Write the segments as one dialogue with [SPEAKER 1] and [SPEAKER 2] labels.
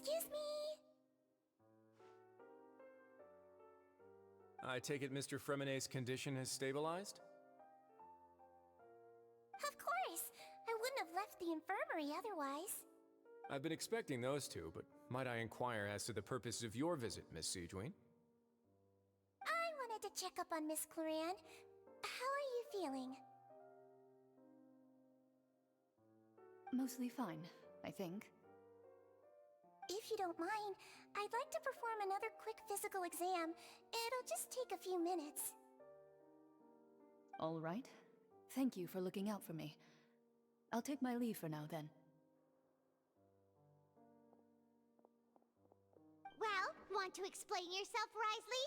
[SPEAKER 1] Excuse me.
[SPEAKER 2] I take it Mr. Fremenay's condition has stabilized?
[SPEAKER 1] Of course. I wouldn't have left the infirmary otherwise.
[SPEAKER 2] I've been expecting those two, but might I inquire as to the purpose of your visit, Miss Sejuane?
[SPEAKER 1] I wanted to check up on Miss Cloran. How are you feeling?
[SPEAKER 3] Mostly fine, I think.
[SPEAKER 1] If you don't mind, I'd like to perform another quick physical exam. It'll just take a few minutes.
[SPEAKER 3] All right. Thank you for looking out for me. I'll take my leave for now, then.
[SPEAKER 4] Well, want to explain yourself, Risley?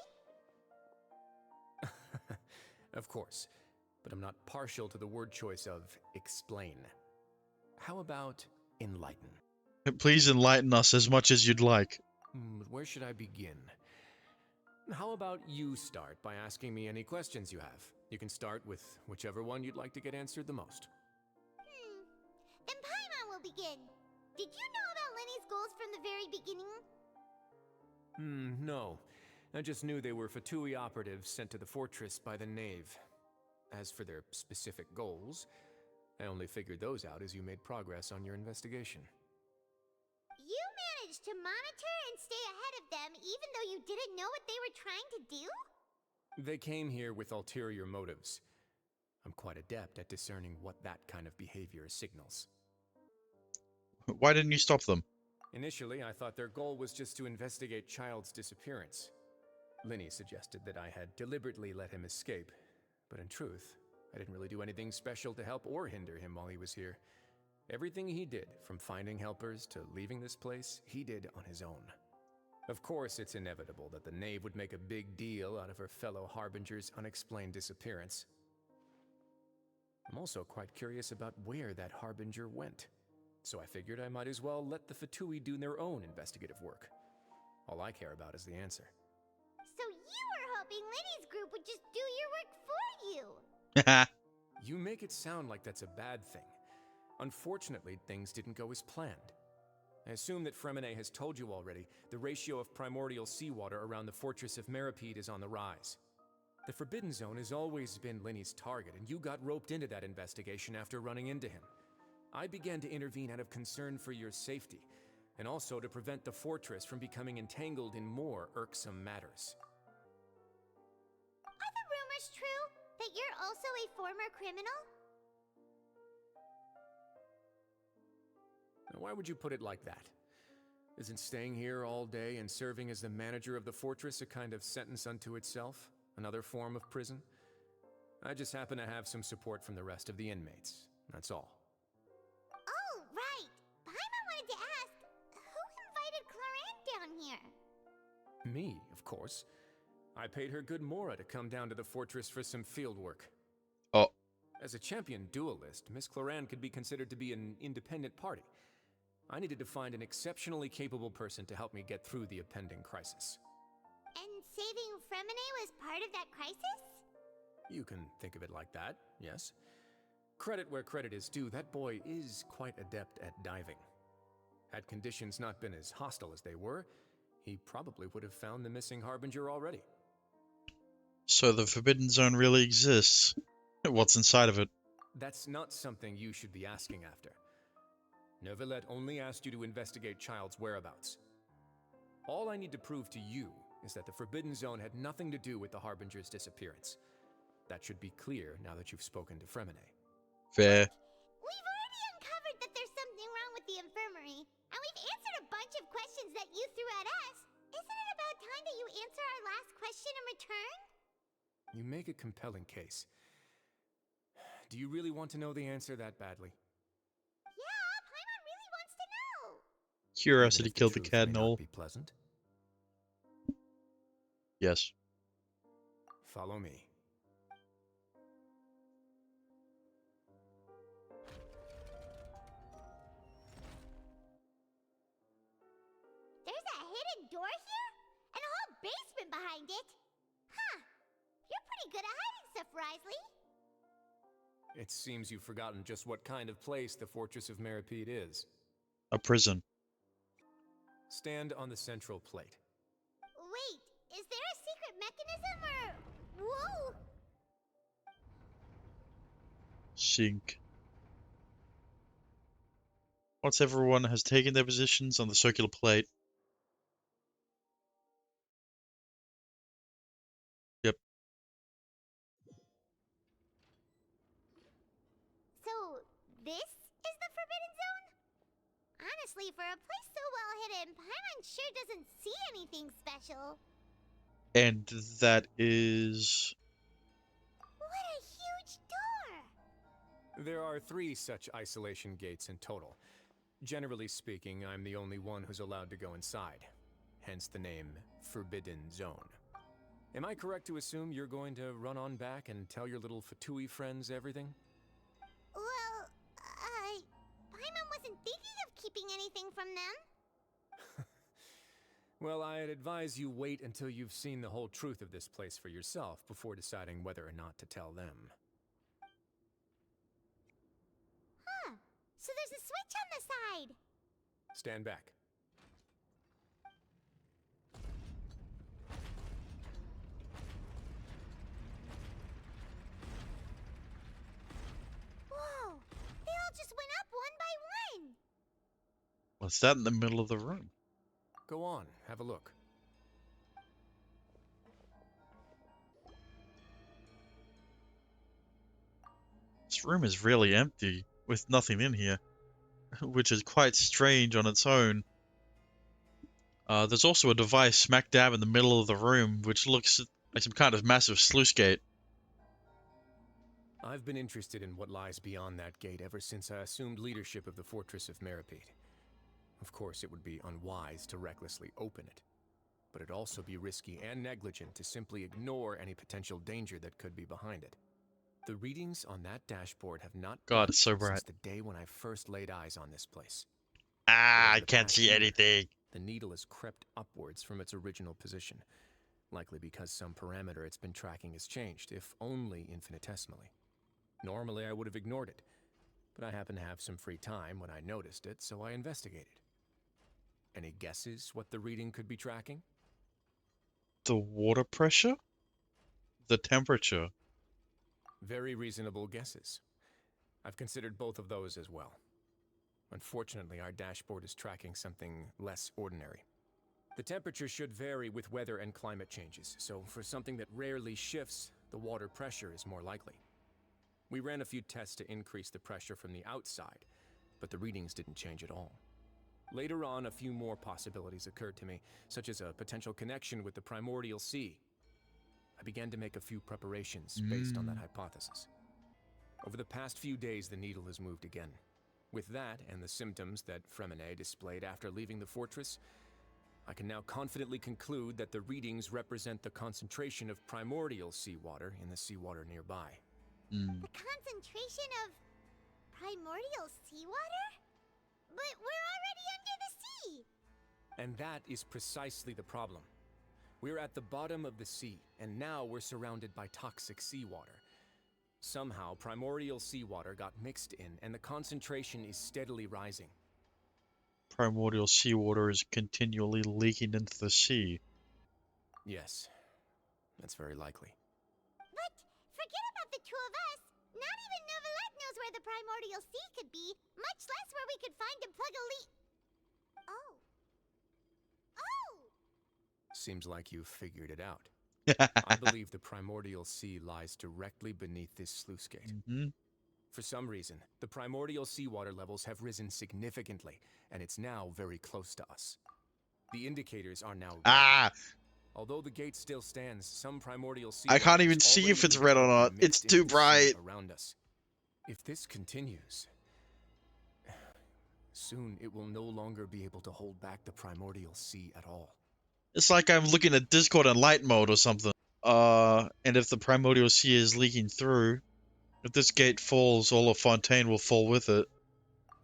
[SPEAKER 2] Of course, but I'm not partial to the word choice of explain. How about enlighten?
[SPEAKER 5] Please enlighten us as much as you'd like.
[SPEAKER 2] Where should I begin? How about you start by asking me any questions you have? You can start with whichever one you'd like to get answered the most.
[SPEAKER 4] Then Paimon will begin. Did you know about Lenny's goals from the very beginning?
[SPEAKER 2] No. I just knew they were Fatui operatives sent to the fortress by the Knave. As for their specific goals, I only figured those out as you made progress on your investigation.
[SPEAKER 4] You managed to monitor and stay ahead of them even though you didn't know what they were trying to do?
[SPEAKER 2] They came here with ulterior motives. I'm quite adept at discerning what that kind of behavior signals.
[SPEAKER 5] Why didn't you stop them?
[SPEAKER 2] Initially, I thought their goal was just to investigate Child's disappearance. Linny suggested that I had deliberately let him escape, but in truth, I didn't really do anything special to help or hinder him while he was here. Everything he did, from finding helpers to leaving this place, he did on his own. Of course, it's inevitable that the Knave would make a big deal out of her fellow Harbinger's unexplained disappearance. I'm also quite curious about where that Harbinger went, so I figured I might as well let the Fatui do their own investigative work. All I care about is the answer.
[SPEAKER 4] So you were hoping Lenny's group would just do your work for you?
[SPEAKER 2] You make it sound like that's a bad thing. Unfortunately, things didn't go as planned. I assume that Fremenay has told you already, the ratio of primordial seawater around the fortress of Meripede is on the rise. The Forbidden Zone has always been Linny's target, and you got roped into that investigation after running into him. I began to intervene out of concern for your safety, and also to prevent the fortress from becoming entangled in more irksome matters.
[SPEAKER 4] Are the rumors true that you're also a former criminal?
[SPEAKER 2] Now, why would you put it like that? Isn't staying here all day and serving as the manager of the fortress a kind of sentence unto itself? Another form of prison? I just happen to have some support from the rest of the inmates. That's all.
[SPEAKER 4] Oh, right. Paimon wanted to ask, who invited Cloran down here?
[SPEAKER 2] Me, of course. I paid her good mora to come down to the fortress for some field work.
[SPEAKER 5] Oh,
[SPEAKER 2] As a champion duelist, Miss Cloran could be considered to be an independent party. I needed to find an exceptionally capable person to help me get through the impending crisis.
[SPEAKER 4] And saving Fremenay was part of that crisis?
[SPEAKER 2] You can think of it like that, yes. Credit where credit is due, that boy is quite adept at diving. Had conditions not been as hostile as they were, he probably would have found the missing Harbinger already.
[SPEAKER 5] so the Forbidden Zone really exists. What's inside of it?
[SPEAKER 2] That's not something you should be asking after. Neuvillette only asked you to investigate Child's whereabouts. All I need to prove to you is that the Forbidden Zone had nothing to do with the Harbinger's disappearance. That should be clear now that you've spoken to Fremenay.
[SPEAKER 5] Fair.
[SPEAKER 4] We've already uncovered that there's something wrong with the infirmary, and we've answered a bunch of questions that you threw at us. Isn't it about time that you answer our last question in return?
[SPEAKER 2] You make a compelling case. Do you really want to know the answer that badly?
[SPEAKER 4] Yeah, Paimon really wants to know.
[SPEAKER 5] Curiosity
[SPEAKER 2] Even if
[SPEAKER 5] killed the
[SPEAKER 2] truth
[SPEAKER 5] cat
[SPEAKER 2] may
[SPEAKER 5] and
[SPEAKER 2] not
[SPEAKER 5] all.
[SPEAKER 2] be pleasant.
[SPEAKER 5] Yes.
[SPEAKER 2] Follow me.
[SPEAKER 4] There's a hidden door here? And a whole basement behind it? Huh. You're pretty good at hiding stuff, Risley.
[SPEAKER 2] It seems you've forgotten just what kind of place the Fortress of Meripede is.
[SPEAKER 5] A prison.
[SPEAKER 2] Stand on the central plate.
[SPEAKER 4] Wait, is there a secret mechanism or... Whoa!
[SPEAKER 5] Sync. Once everyone has taken their positions on the circular plate. Yep.
[SPEAKER 4] So, this is the Forbidden Zone? Honestly, for a place so well hidden, Paimon sure doesn't see anything special.
[SPEAKER 5] And that is...
[SPEAKER 4] What a huge door!
[SPEAKER 2] There are 3 such isolation gates in total. Generally speaking, I'm the only one who's allowed to go inside. Hence the name Forbidden Zone. Am I correct to assume you're going to run on back and tell your little Fatui friends everything?
[SPEAKER 4] Well, Paimon wasn't thinking of keeping anything from them.
[SPEAKER 2] Well, I'd advise you wait until you've seen the whole truth of this place for yourself before deciding whether or not to tell them.
[SPEAKER 4] Huh. So there's a switch on the side.
[SPEAKER 2] Stand back.
[SPEAKER 4] Whoa! They all just went up one by one.
[SPEAKER 5] What's that in the middle of the room?
[SPEAKER 2] Go on, have a look.
[SPEAKER 5] This room is really empty, with nothing in here, which is quite strange on its own. There's also a device smack dab in the middle of the room, which looks like some kind of massive sluice gate.
[SPEAKER 2] I've been interested in what lies beyond that gate ever since I assumed leadership of the Fortress of Meripede. Of course, it would be unwise to recklessly open it, but it'd also be risky and negligent to simply ignore any potential danger that could be behind it. The readings on that dashboard have not
[SPEAKER 5] God, it's
[SPEAKER 2] budged
[SPEAKER 5] so bright.
[SPEAKER 2] since the day when I first laid eyes on this place.
[SPEAKER 5] Ah,
[SPEAKER 2] Over
[SPEAKER 5] I
[SPEAKER 2] the
[SPEAKER 5] can't
[SPEAKER 2] past
[SPEAKER 5] see
[SPEAKER 2] year,
[SPEAKER 5] anything.
[SPEAKER 2] The needle has crept upwards from its original position, likely because some parameter it's been tracking has changed, if only infinitesimally. Normally, I would have ignored it, but I happened to have some free time when I noticed it, so I investigated. Any guesses what the reading could be tracking?
[SPEAKER 5] The water pressure? The temperature?
[SPEAKER 2] Very reasonable guesses. I've considered both of those as well. Unfortunately, our dashboard is tracking something less ordinary. The temperature should vary with weather and climate changes, so for something that rarely shifts, the water pressure is more likely. We ran a few tests to increase the pressure from the outside, but the readings didn't change at all. Later on, a few more possibilities occurred to me, such as a potential connection with the primordial sea. I began to make a few preparations based on that hypothesis. Over the past few days, the needle has moved again. With that, and the symptoms that Fremine displayed after leaving the fortress, I can now confidently conclude that the readings represent the concentration of primordial seawater in the seawater nearby.
[SPEAKER 4] The concentration of primordial seawater? But we're already under the sea!
[SPEAKER 2] And that is precisely the problem. We're at the bottom of the sea, and now we're surrounded by toxic seawater. Somehow, primordial seawater got mixed in, and the concentration is steadily rising.
[SPEAKER 5] Primordial seawater is continually leaking into the sea.
[SPEAKER 2] Yes, that's very likely.
[SPEAKER 4] But forget about the two of us. Not even Novelette knows where the primordial sea could be, much less where we could find and plug a leak. Oh. Oh!
[SPEAKER 2] Seems like you've figured it out. I believe the primordial sea lies directly beneath this sluice gate. For some reason, the primordial seawater levels have risen significantly, and it's now very close to us. The indicators are now red.
[SPEAKER 5] Ah!
[SPEAKER 2] Although the gate still stands, some primordial sea
[SPEAKER 5] I can't
[SPEAKER 2] water
[SPEAKER 5] even
[SPEAKER 2] is
[SPEAKER 5] see
[SPEAKER 2] already
[SPEAKER 5] if it's
[SPEAKER 2] beginning
[SPEAKER 5] red or
[SPEAKER 2] to be
[SPEAKER 5] not. It's
[SPEAKER 2] mixed into
[SPEAKER 5] too
[SPEAKER 2] the sea
[SPEAKER 5] bright.
[SPEAKER 2] around us. If this continues, soon it will no longer be able to hold back the primordial sea at all.
[SPEAKER 5] It's like I'm looking at Discord in light mode or something. And if the primordial sea is leaking through, if this gate falls, all of Fontaine will fall with it.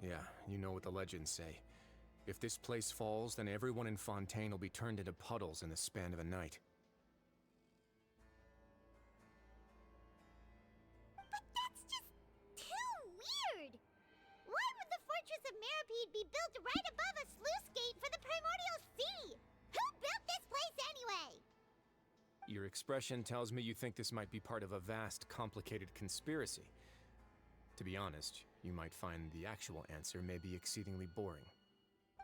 [SPEAKER 2] Yeah, you know what the legends say. If this place falls, then everyone in Fontaine will be turned into puddles in the span of a night.
[SPEAKER 4] But that's just too weird! Why would the Fortress of Meripede Meripede be built right above a sluice gate for the Primordial Sea? Who built this place anyway?
[SPEAKER 2] Your expression tells me you think this might be part of a vast, complicated conspiracy. To be honest, you might find the actual answer may be exceedingly boring.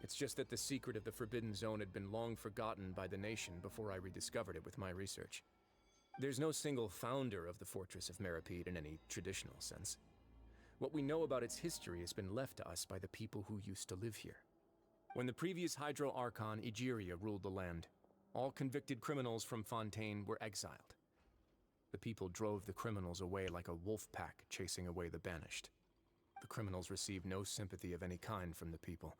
[SPEAKER 2] It's just that the secret of the Forbidden Zone had been long forgotten by the nation before I rediscovered it with my research. There's no single founder of the Fortress of Meripede in any traditional sense. What we know about its history has been left to us by the people who used to live here. When the previous Hydro Archon Egeria ruled the land, all convicted criminals from Fontaine were exiled. The people drove the criminals away like a wolf pack chasing away the banished. The criminals received no sympathy of any kind from the people.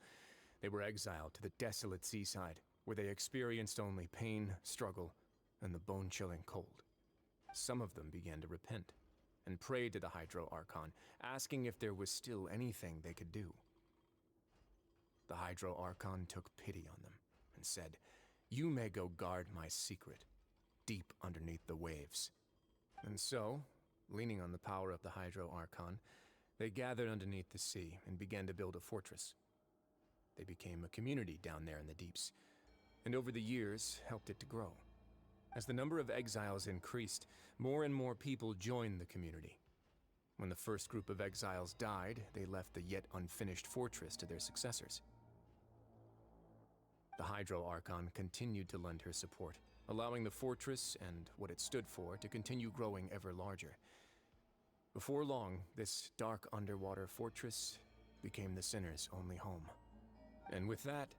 [SPEAKER 2] They were exiled to the desolate seaside, where they experienced only pain, struggle, and the bone-chilling cold. Some of them began to repent, and prayed to the Hydro Archon, asking if there was still anything they could do. The Hydro Archon took pity on them, and said, "You may go guard my secret, deep underneath the waves." And so, leaning on the power of the Hydro Archon, they gathered underneath the sea and began to build a fortress. They became a community down there in the deeps, and over the years helped it to grow. As the number of exiles increased, more and more people joined the community. When the first group of exiles died, they left the yet unfinished fortress to their successors. The Hydro Archon continued to lend her support, allowing the fortress and what it stood for to continue growing ever larger. Before long, this dark underwater fortress became the sinner's only home. And with that,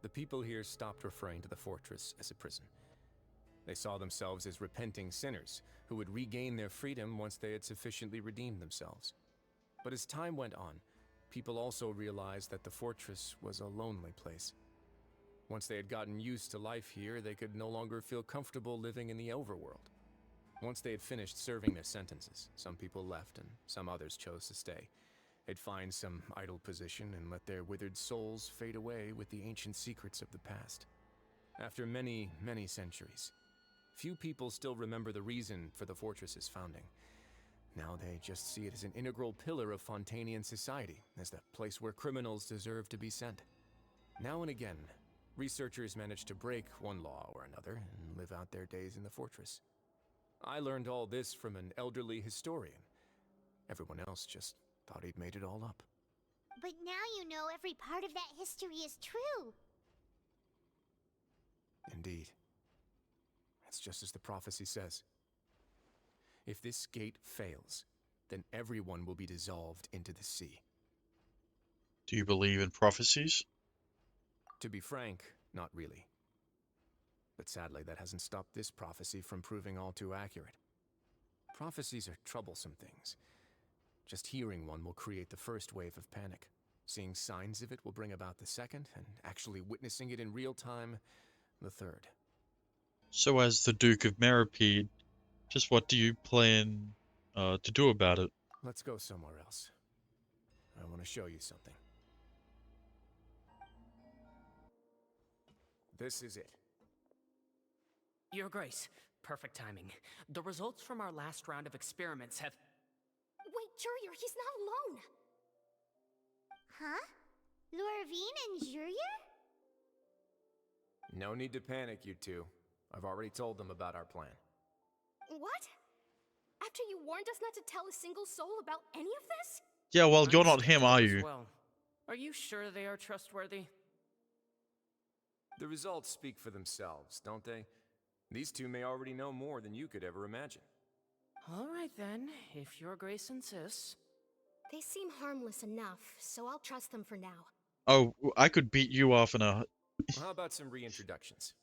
[SPEAKER 2] the people here stopped referring to the fortress as a prison. They saw themselves as repenting sinners who would regain their freedom once they had sufficiently redeemed themselves. But as time went on, people also realized that the fortress was a lonely place. Once they had gotten used to life here, they could no longer feel comfortable living in the overworld. Once they had finished serving their sentences, some people left and some others chose to stay. They'd find some idle position and let their withered souls fade away with the ancient secrets of the past. After many, many centuries, few people still remember the reason for the fortress's founding. Now they just see it as an integral pillar of Fontainian society, as the place where criminals deserve to be sent. Now and again, researchers manage to break one law or another and live out their days in the fortress. I learned all this from an elderly historian. Everyone else just thought he'd made it all up.
[SPEAKER 4] But now you know every part of that history is true.
[SPEAKER 2] Indeed. It's just as the prophecy says. If this gate fails, then everyone will be dissolved into the sea.
[SPEAKER 5] Do you believe in prophecies?
[SPEAKER 2] To be frank, not really. But sadly, that hasn't stopped this prophecy from proving all too accurate. Prophecies are troublesome things. Just hearing one will create the first wave of panic. Seeing signs of it will bring about the second, and actually witnessing it in real time, the third.
[SPEAKER 5] So as the Duke of Meripede, just what do you plan to do about it?
[SPEAKER 2] Let's go somewhere else. I want to show you something. This is it.
[SPEAKER 6] Your Grace, perfect timing. The results from our last round of experiments have...
[SPEAKER 1] Wait, Jurier, he's not alone!
[SPEAKER 4] Huh? Lorvine and Jurier?
[SPEAKER 2] No need to panic, you two. I've already told them about our plan.
[SPEAKER 7] What? After you warned us not to tell a single soul about any of this?
[SPEAKER 5] Yeah, well, you're
[SPEAKER 6] I'm
[SPEAKER 5] not him, are
[SPEAKER 6] skeptical as
[SPEAKER 5] you?
[SPEAKER 6] well. Are you sure they are trustworthy?
[SPEAKER 2] The results speak for themselves, don't they? These two may already know more than you could ever imagine.
[SPEAKER 6] All right then, if Your Grace insists.
[SPEAKER 7] They seem harmless enough, so I'll trust them for now.
[SPEAKER 5] Oh, I could beat you off in a...
[SPEAKER 2] How about some reintroductions?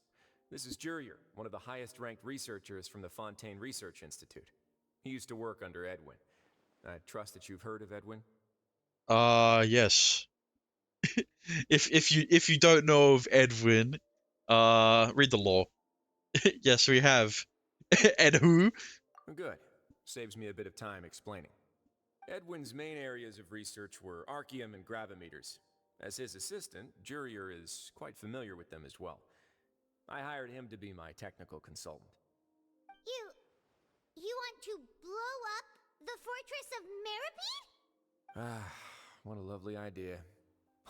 [SPEAKER 2] This is Jurier, one of the highest-ranked researchers from the Fontaine Research Institute. He used to work under Edwin. I trust that you've heard of Edwin?
[SPEAKER 5] Yes. If you don't know of Edwin, read the law. Yes, we have. And who?
[SPEAKER 2] Good. Saves me a bit of time explaining. Edwin's main areas of research were archaeum and gravimeters. As his assistant, Jurier is quite familiar with them as well. I hired him to be my technical consultant.
[SPEAKER 4] You want to blow up the Fortress of Meripede?
[SPEAKER 2] Ah, what a lovely idea.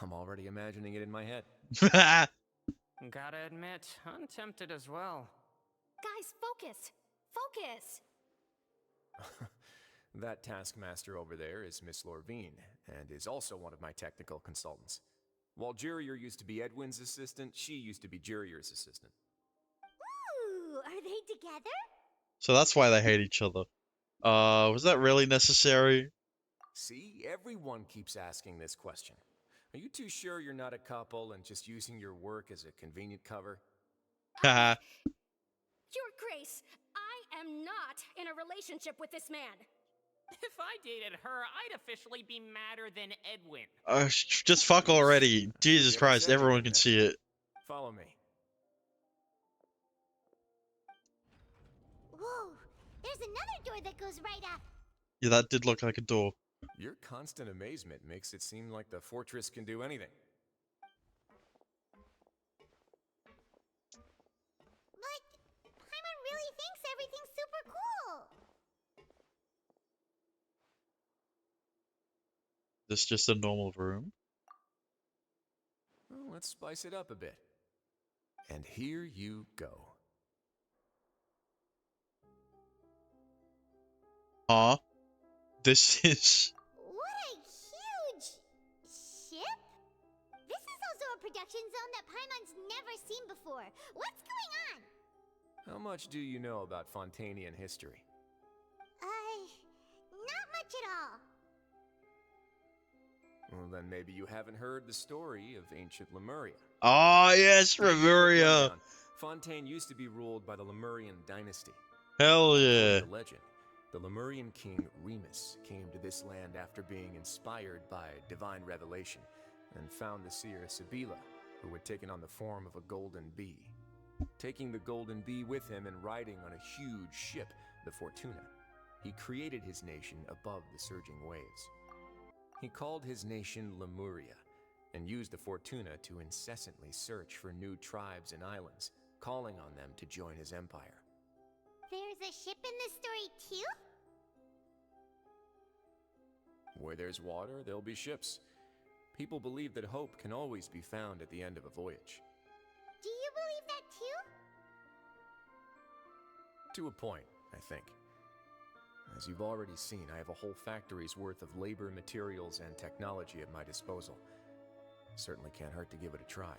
[SPEAKER 2] I'm already imagining it in my head.
[SPEAKER 6] Gotta admit, I'm tempted as well.
[SPEAKER 7] Guys, focus! Focus!
[SPEAKER 2] That taskmaster over there is Miss Lorvine, and is also one of my technical consultants. While Jurier used to be Edwin's assistant, she used to be Jurier's assistant.
[SPEAKER 4] Ooh, are they together?
[SPEAKER 5] So that's why they hate each other. Was that really necessary?
[SPEAKER 2] See, everyone keeps asking this question. Are you too sure you're not a couple and just using your work as a convenient cover?
[SPEAKER 5] Haha.
[SPEAKER 7] Your Grace, I am not in a relationship with this man.
[SPEAKER 6] If I dated her, I'd officially be madder than Edwin.
[SPEAKER 5] Just fuck already. Jesus
[SPEAKER 2] You haven't
[SPEAKER 5] Christ,
[SPEAKER 2] said
[SPEAKER 5] everyone
[SPEAKER 2] anything
[SPEAKER 5] can
[SPEAKER 2] then.
[SPEAKER 5] see it.
[SPEAKER 2] Follow me.
[SPEAKER 4] Whoa, there's another door that goes right up.
[SPEAKER 5] Yeah, that did look like a door.
[SPEAKER 2] Your constant amazement makes it seem like the fortress can do anything.
[SPEAKER 4] But Paimon really thinks everything's super cool.
[SPEAKER 5] This just a normal room?
[SPEAKER 2] Well, let's spice it up a bit. And here you go.
[SPEAKER 5] Huh? This is...
[SPEAKER 4] What a huge ship? This is also a production zone that Paimon's never seen before. What's going on?
[SPEAKER 2] How much do you know about Fontanian history?
[SPEAKER 4] Not much at all.
[SPEAKER 2] Well, then maybe you haven't heard the story of ancient Lemuria.
[SPEAKER 5] Ah, yes,
[SPEAKER 2] To give you a quick
[SPEAKER 5] Reveria!
[SPEAKER 2] rundown, Fontaine used to be ruled by the Lemurian dynasty.
[SPEAKER 5] Hell yeah!
[SPEAKER 2] According to legend, the Lemurian king Remus came to this land after being inspired by divine revelation and found the seer Sibila, who had taken on the form of a golden bee. Taking the golden bee with him and riding on a huge ship, the Fortuna, he created his nation above the surging waves. He called his nation Lemuria and used the Fortuna to incessantly search for new tribes and islands, calling on them to join his empire.
[SPEAKER 4] There's a ship in this story too?
[SPEAKER 2] Where there's water, there'll be ships. People believe that hope can always be found at the end of a voyage.
[SPEAKER 4] Do you believe that too?
[SPEAKER 2] To a point, I think. As you've already seen, I have a whole factory's worth of labor, materials, and technology at my disposal. Certainly can't hurt to give it a try.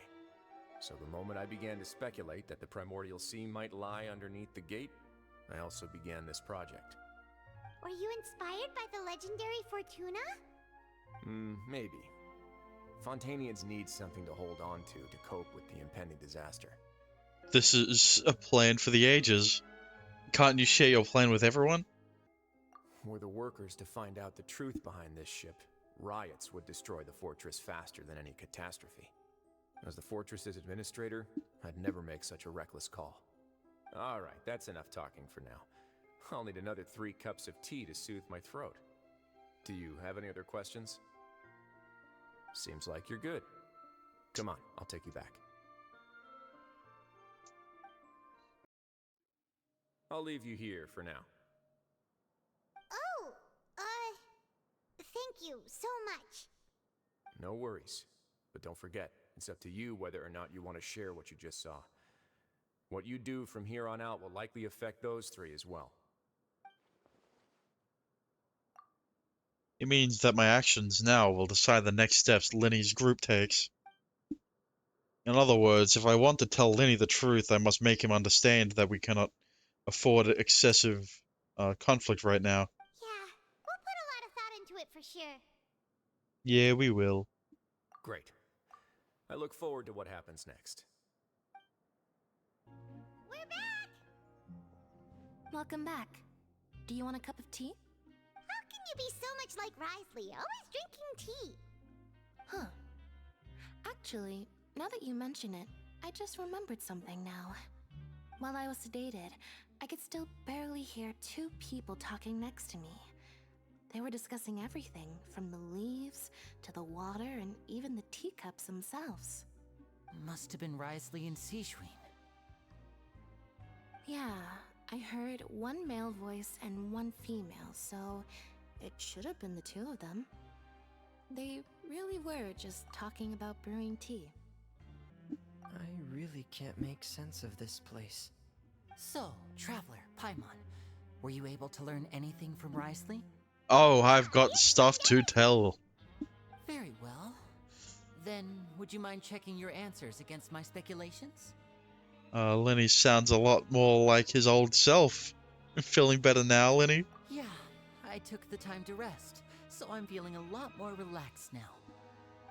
[SPEAKER 2] So the moment I began to speculate that the Primordial Sea might lie underneath the gate, I also began this project.
[SPEAKER 4] Were you inspired by the legendary Fortuna?
[SPEAKER 2] Maybe. Fontanians need something to hold on to cope with the impending disaster.
[SPEAKER 5] This is a plan for the ages. Can't you share your plan with everyone?
[SPEAKER 2] Were the workers to find out the truth behind this ship, riots would destroy the fortress faster than any catastrophe. As the fortress's administrator, I'd never make such a reckless call. Alright, that's enough talking for now. I'll need another 3 cups of tea to soothe my throat. Do you have any other questions? Seems like you're good. Come on, I'll take you back. I'll leave you here for now.
[SPEAKER 4] Oh, thank you so much.
[SPEAKER 2] No worries. But don't forget, it's up to you whether or not you want to share what you just saw. What you do from here on out will likely affect those 3 as well.
[SPEAKER 5] It means that my actions now will decide the next steps Linny's group takes. In other words, if I want to tell Linny the truth, I must make him understand that we cannot afford excessive conflict right now.
[SPEAKER 4] Yeah, we'll put a lot of thought into it for sure.
[SPEAKER 5] Yeah, we will.
[SPEAKER 2] Great. I look forward to what happens next.
[SPEAKER 4] We're back!
[SPEAKER 7] Welcome back. Do you want a cup of tea?
[SPEAKER 4] How can you be so much like Risley, always drinking tea?
[SPEAKER 7] Huh. Actually, now that you mention it, I just remembered something now. While I was sedated, I could still barely hear 2 people talking next to me. They were discussing everything, from the leaves, to the water, and even the teacups themselves.
[SPEAKER 6] Must have been Risley and Seishween.
[SPEAKER 7] Yeah, I heard 1 male voice and 1 female, so it should have been the 2 of them. They really were just talking about brewing tea.
[SPEAKER 8] I really can't make sense of this place.
[SPEAKER 9] So, Traveler, Paimon, were you able to learn anything from Risley?
[SPEAKER 5] Oh, I've got stuff to tell.
[SPEAKER 9] Very well. Then, would you mind checking your answers against my speculations?
[SPEAKER 5] Lenny sounds a lot more like his old self. Feeling better now, Lenny?
[SPEAKER 9] Yeah, I took the time to rest, so I'm feeling a lot more relaxed now.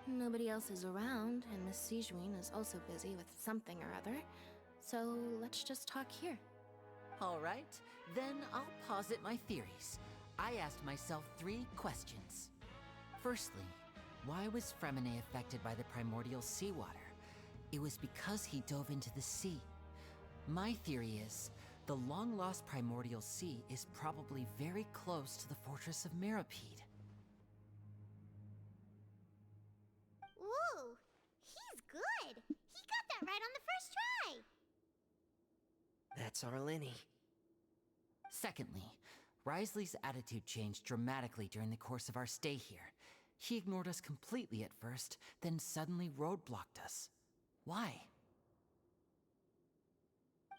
[SPEAKER 7] Nobody else is around, and Miss Sijuin is also busy with something or other. So let's just talk here.
[SPEAKER 9] Alright, then I'll posit my theories. I asked myself 3 questions. Firstly, why was Fremine affected by the primordial seawater? It was because he dove into the sea. My theory is, the long-lost primordial sea is probably very close to the fortress of Mirapede.
[SPEAKER 4] Ooh, he's good. He got that right on the first try.
[SPEAKER 8] That's our Lenny.
[SPEAKER 9] Secondly, Risley's attitude changed dramatically during the course of our stay here. He ignored us completely at first, then suddenly roadblocked us. Why?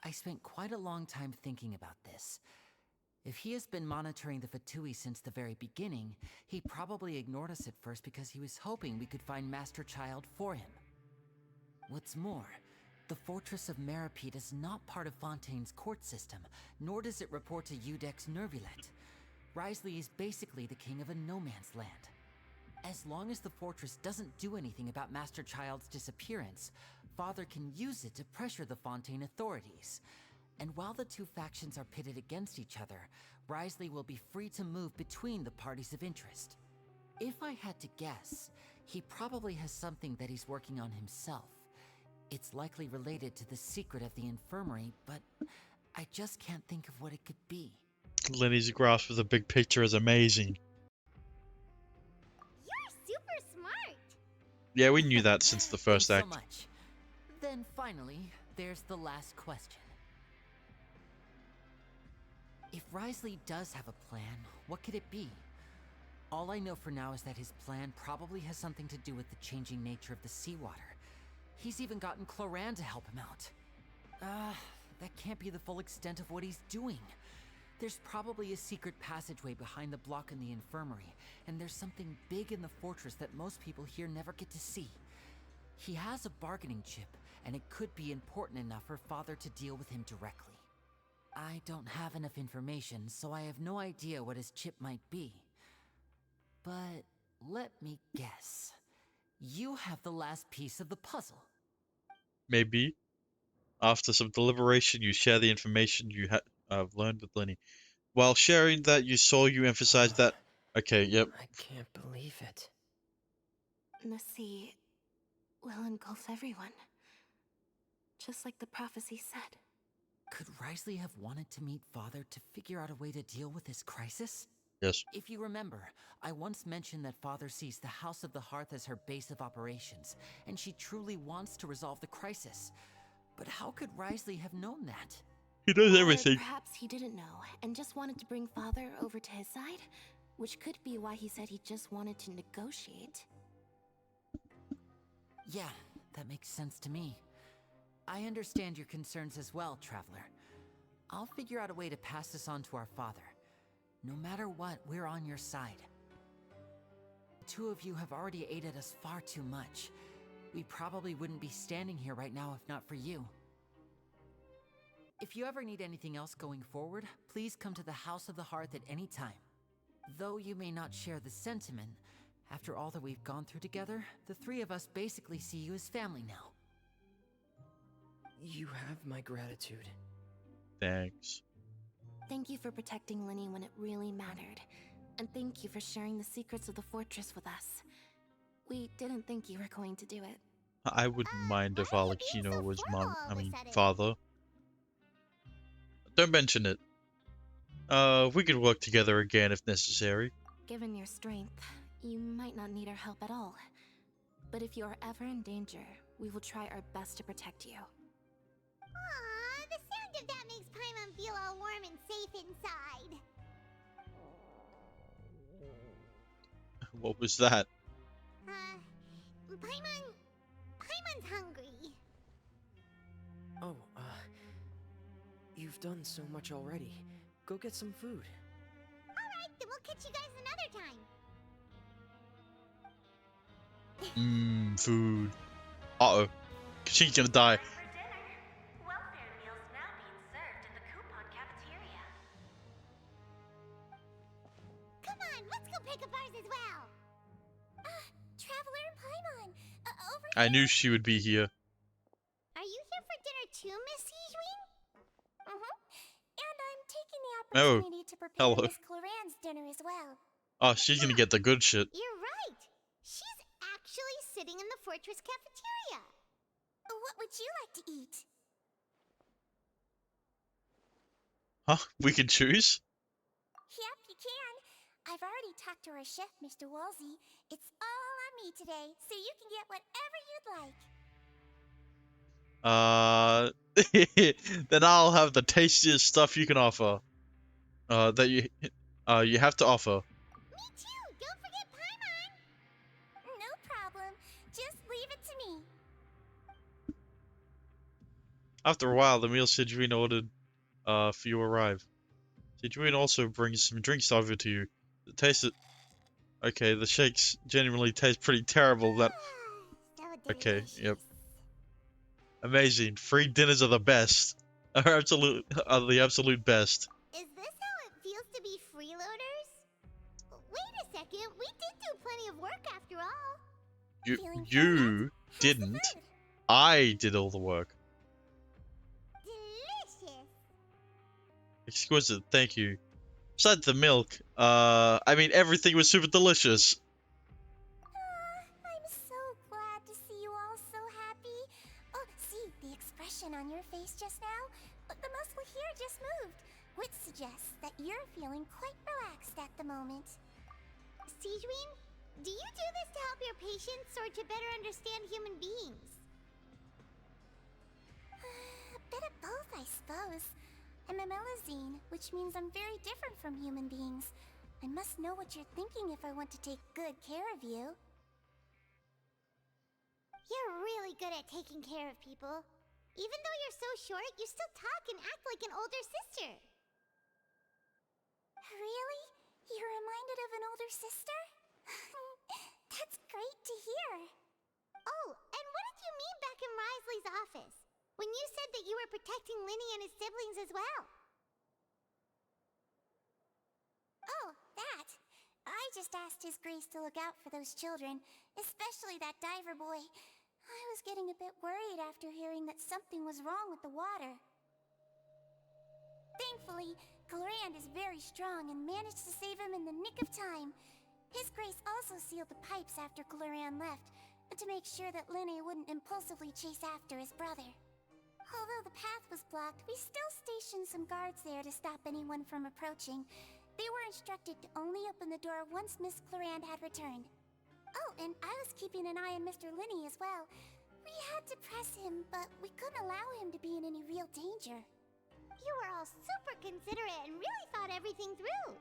[SPEAKER 9] I spent quite a long time thinking about this. If he has been monitoring the Fatui since the very beginning, he probably ignored us at first because he was hoping we could find Master Child for him. What's more, the Fortress of Mirapede is not part of Fontaine's court system, nor does it report to Udex Nervulet. Risley is basically the king of a no-man's land. As long as the fortress doesn't do anything about Master Child's disappearance, Father can use it to pressure the Fontaine authorities. And while the 2 factions are pitted against each other, Risley will be free to move between the parties of interest. If I had to guess, he probably has something that he's working on himself. It's likely related to the secret of the infirmary, but I just can't think of what it could be.
[SPEAKER 5] Lenny's grasp of the big picture is amazing.
[SPEAKER 4] You're super smart.
[SPEAKER 5] Yeah, we knew that since the first
[SPEAKER 9] Thanks
[SPEAKER 5] act.
[SPEAKER 9] so much. Then finally, there's the last question. If Risley does have a plan, what could it be? All I know for now is that his plan probably has something to do with the changing nature of the seawater. He's even gotten Cloran to help him out. That can't be the full extent of what he's doing. There's probably a secret passageway behind the block in the infirmary, and there's something big in the fortress that most people here never get to see. He has a bargaining chip, and it could be important enough for Father to deal with him directly. I don't have enough information, so I have no idea what his chip might be. But let me guess. You have the last piece of the puzzle.
[SPEAKER 5] Maybe. After some deliberation, you share the information you have learned with Lenny. While sharing that, you emphasize that. Okay, yep.
[SPEAKER 8] I can't believe it.
[SPEAKER 7] The sea will engulf everyone. Just like the prophecy said.
[SPEAKER 9] Could Risley have wanted to meet Father to figure out a way to deal with this crisis?
[SPEAKER 5] Yes.
[SPEAKER 9] If you remember, I once mentioned that Father sees the House of the Hearth as her base of operations, and she truly wants to resolve the crisis. But how could Risley have known that?
[SPEAKER 5] He knows
[SPEAKER 7] Or
[SPEAKER 5] everything.
[SPEAKER 7] perhaps he didn't know and just wanted to bring Father over to his side, which could be why he said he just wanted to negotiate.
[SPEAKER 9] Yeah, that makes sense to me. I understand your concerns as well, Traveler. I'll figure out a way to pass this on to our father. No matter what, we're on your side. The 2 of you have already aided us far too much. We probably wouldn't be standing here right now if not for you. If you ever need anything else going forward, please come to the House of the Hearth at any time. Though you may not share the sentiment, after all that we've gone through together, the 3 of us basically see you as family now.
[SPEAKER 8] You have my gratitude.
[SPEAKER 5] Thanks.
[SPEAKER 7] Thank you for protecting Lenny when it really mattered. And thank you for sharing the secrets of the fortress with us. We didn't think you were going to do it.
[SPEAKER 5] I wouldn't mind if
[SPEAKER 4] why are you being
[SPEAKER 5] Alekino
[SPEAKER 4] so
[SPEAKER 5] was
[SPEAKER 4] formal all of a sudden?
[SPEAKER 5] father. Don't mention it. We could work together again if necessary.
[SPEAKER 7] Given your strength, you might not need our help at all. But if you are ever in danger, we will try our best to protect you.
[SPEAKER 4] Aww, the sound of that makes Paimon feel all warm and safe inside.
[SPEAKER 5] What was that?
[SPEAKER 4] Paimon's hungry.
[SPEAKER 8] Oh, you've done so much already. Go get some food.
[SPEAKER 4] Alright, then we'll catch you guys another time.
[SPEAKER 5] Food. Uh-oh. She's gonna die.
[SPEAKER 10] For dinner. Welfare meals now being served in the coupon cafeteria.
[SPEAKER 4] Come on, let's go pick up ours as well.
[SPEAKER 1] Traveler and Paimon, over
[SPEAKER 5] I
[SPEAKER 1] here.
[SPEAKER 5] knew she would be here.
[SPEAKER 4] Are you here for dinner too, Miss Sijwin?
[SPEAKER 1] And I'm taking the
[SPEAKER 5] Oh,
[SPEAKER 1] opportunity to prepare
[SPEAKER 5] hello.
[SPEAKER 1] Miss Cloran's dinner as well.
[SPEAKER 5] Oh, she's gonna get the good shit.
[SPEAKER 4] You're right. She's actually sitting in the fortress cafeteria.
[SPEAKER 1] What would you like to eat?
[SPEAKER 5] Huh? We can choose?
[SPEAKER 1] Yep, you can. I've already talked to our chef, Mr. Wolsey. It's all on me today, so you can get whatever you'd like.
[SPEAKER 5] Then I'll have the tastiest stuff you can offer. That you have to offer.
[SPEAKER 4] Me too. Don't forget Paimon.
[SPEAKER 1] No problem. Just leave it to me.
[SPEAKER 5] After a while, the meal Sidrine ordered, for you arrive. Sidrine also brings some drinks over to you. The taste of... Okay, the shakes genuinely taste pretty terrible. That...
[SPEAKER 4] So
[SPEAKER 5] Okay,
[SPEAKER 4] delicious.
[SPEAKER 5] yep. Amazing. Free dinners are the best. Are the absolute best.
[SPEAKER 4] Is this how it feels to be freeloaders? Wait a second. We did do plenty of work after all.
[SPEAKER 1] Feeling
[SPEAKER 5] You
[SPEAKER 1] How's the
[SPEAKER 5] didn't.
[SPEAKER 1] food?
[SPEAKER 5] I did all the work.
[SPEAKER 4] Delicious.
[SPEAKER 5] Exquisite, thank you. Besides the milk, I mean everything was super delicious.
[SPEAKER 1] I'm so glad to see you all so happy. Oh, see the expression on your face just now? The muscle here just moved, which suggests that you're feeling quite relaxed at the moment.
[SPEAKER 4] Sijwin, do you do this to help your patients or to better understand human beings?
[SPEAKER 1] A bit of both, I suppose. I'm a Melazine, which means I'm very different from human beings. I must know what you're thinking if I want to take good care of you.
[SPEAKER 4] You're really good at taking care of people. Even though you're so short, you still talk and act like an older sister.
[SPEAKER 1] Really? You're reminded of an older sister? That's great to hear.
[SPEAKER 4] Oh, and what did you mean back in Risley's office? When you said that you were protecting Linny and his siblings as well.
[SPEAKER 1] Oh, that. I just asked His Grace to look out for those children, especially that diver boy. I was getting a bit worried after hearing that something was wrong with the water. Thankfully, Cloran is very strong and managed to save him in the nick of time. His Grace also sealed the pipes after Cloran left, to make sure that Linny wouldn't impulsively chase after his brother. Although the path was blocked, we still stationed some guards there to stop anyone from approaching. They were instructed to only open the door once Miss Cloran had returned. Oh, and I was keeping an eye on Mr. Linny as well. We had to press him, but we couldn't allow him to be in any real danger.
[SPEAKER 4] You were all super considerate and really thought everything through.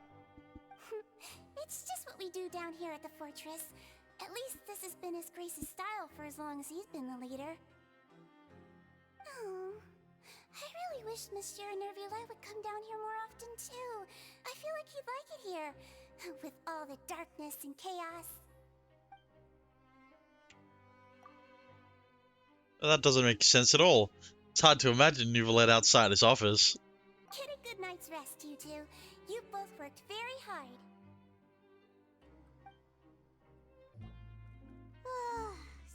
[SPEAKER 1] It's just what we do down here at the fortress. At least this has been His Grace's style for as long as he's been the leader. Oh, I really wish Monsieur Nervula would come down here more often too. I feel like he'd like it here, with all the darkness and chaos.
[SPEAKER 5] That doesn't make sense at all. It's hard to imagine Neuvillette outside his office.
[SPEAKER 1] Get a good night's rest, you two. You both worked very hard.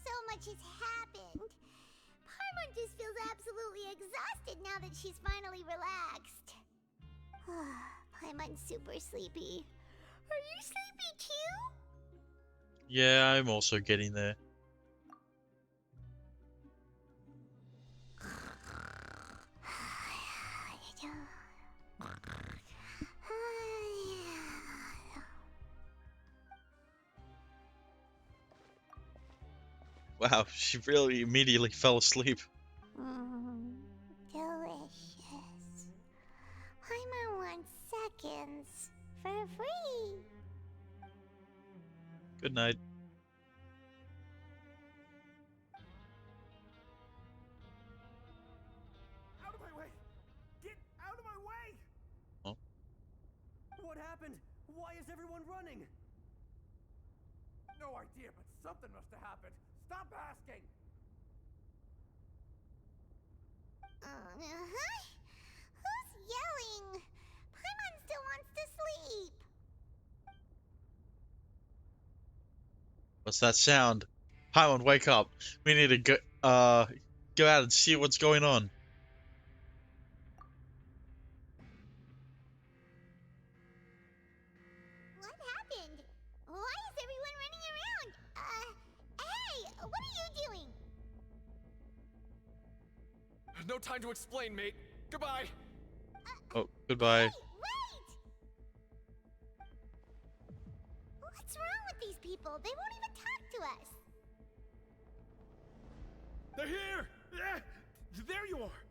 [SPEAKER 4] So much has happened. Paimon just feels absolutely exhausted now that she's finally relaxed. Paimon's super sleepy. Are you sleepy too?
[SPEAKER 5] Yeah, I'm also getting there. Wow, she really immediately fell asleep.
[SPEAKER 4] Delicious. Paimon wants seconds for free.
[SPEAKER 5] Good night.
[SPEAKER 11] happened? Why is everyone running?
[SPEAKER 12] No idea, but something must have happened. Stop asking!
[SPEAKER 4] Who's yelling? Paimon still wants to sleep.
[SPEAKER 5] What's that sound? Paimon, wake up. We need to go out and see what's going on.
[SPEAKER 4] What happened? Why is everyone running around? Hey, what are you doing?
[SPEAKER 2] No time to explain, mate. Goodbye.
[SPEAKER 5] Oh, goodbye.
[SPEAKER 4] Hey, wait! What's wrong with these people? They won't even talk to us.
[SPEAKER 12] They're here! There you are!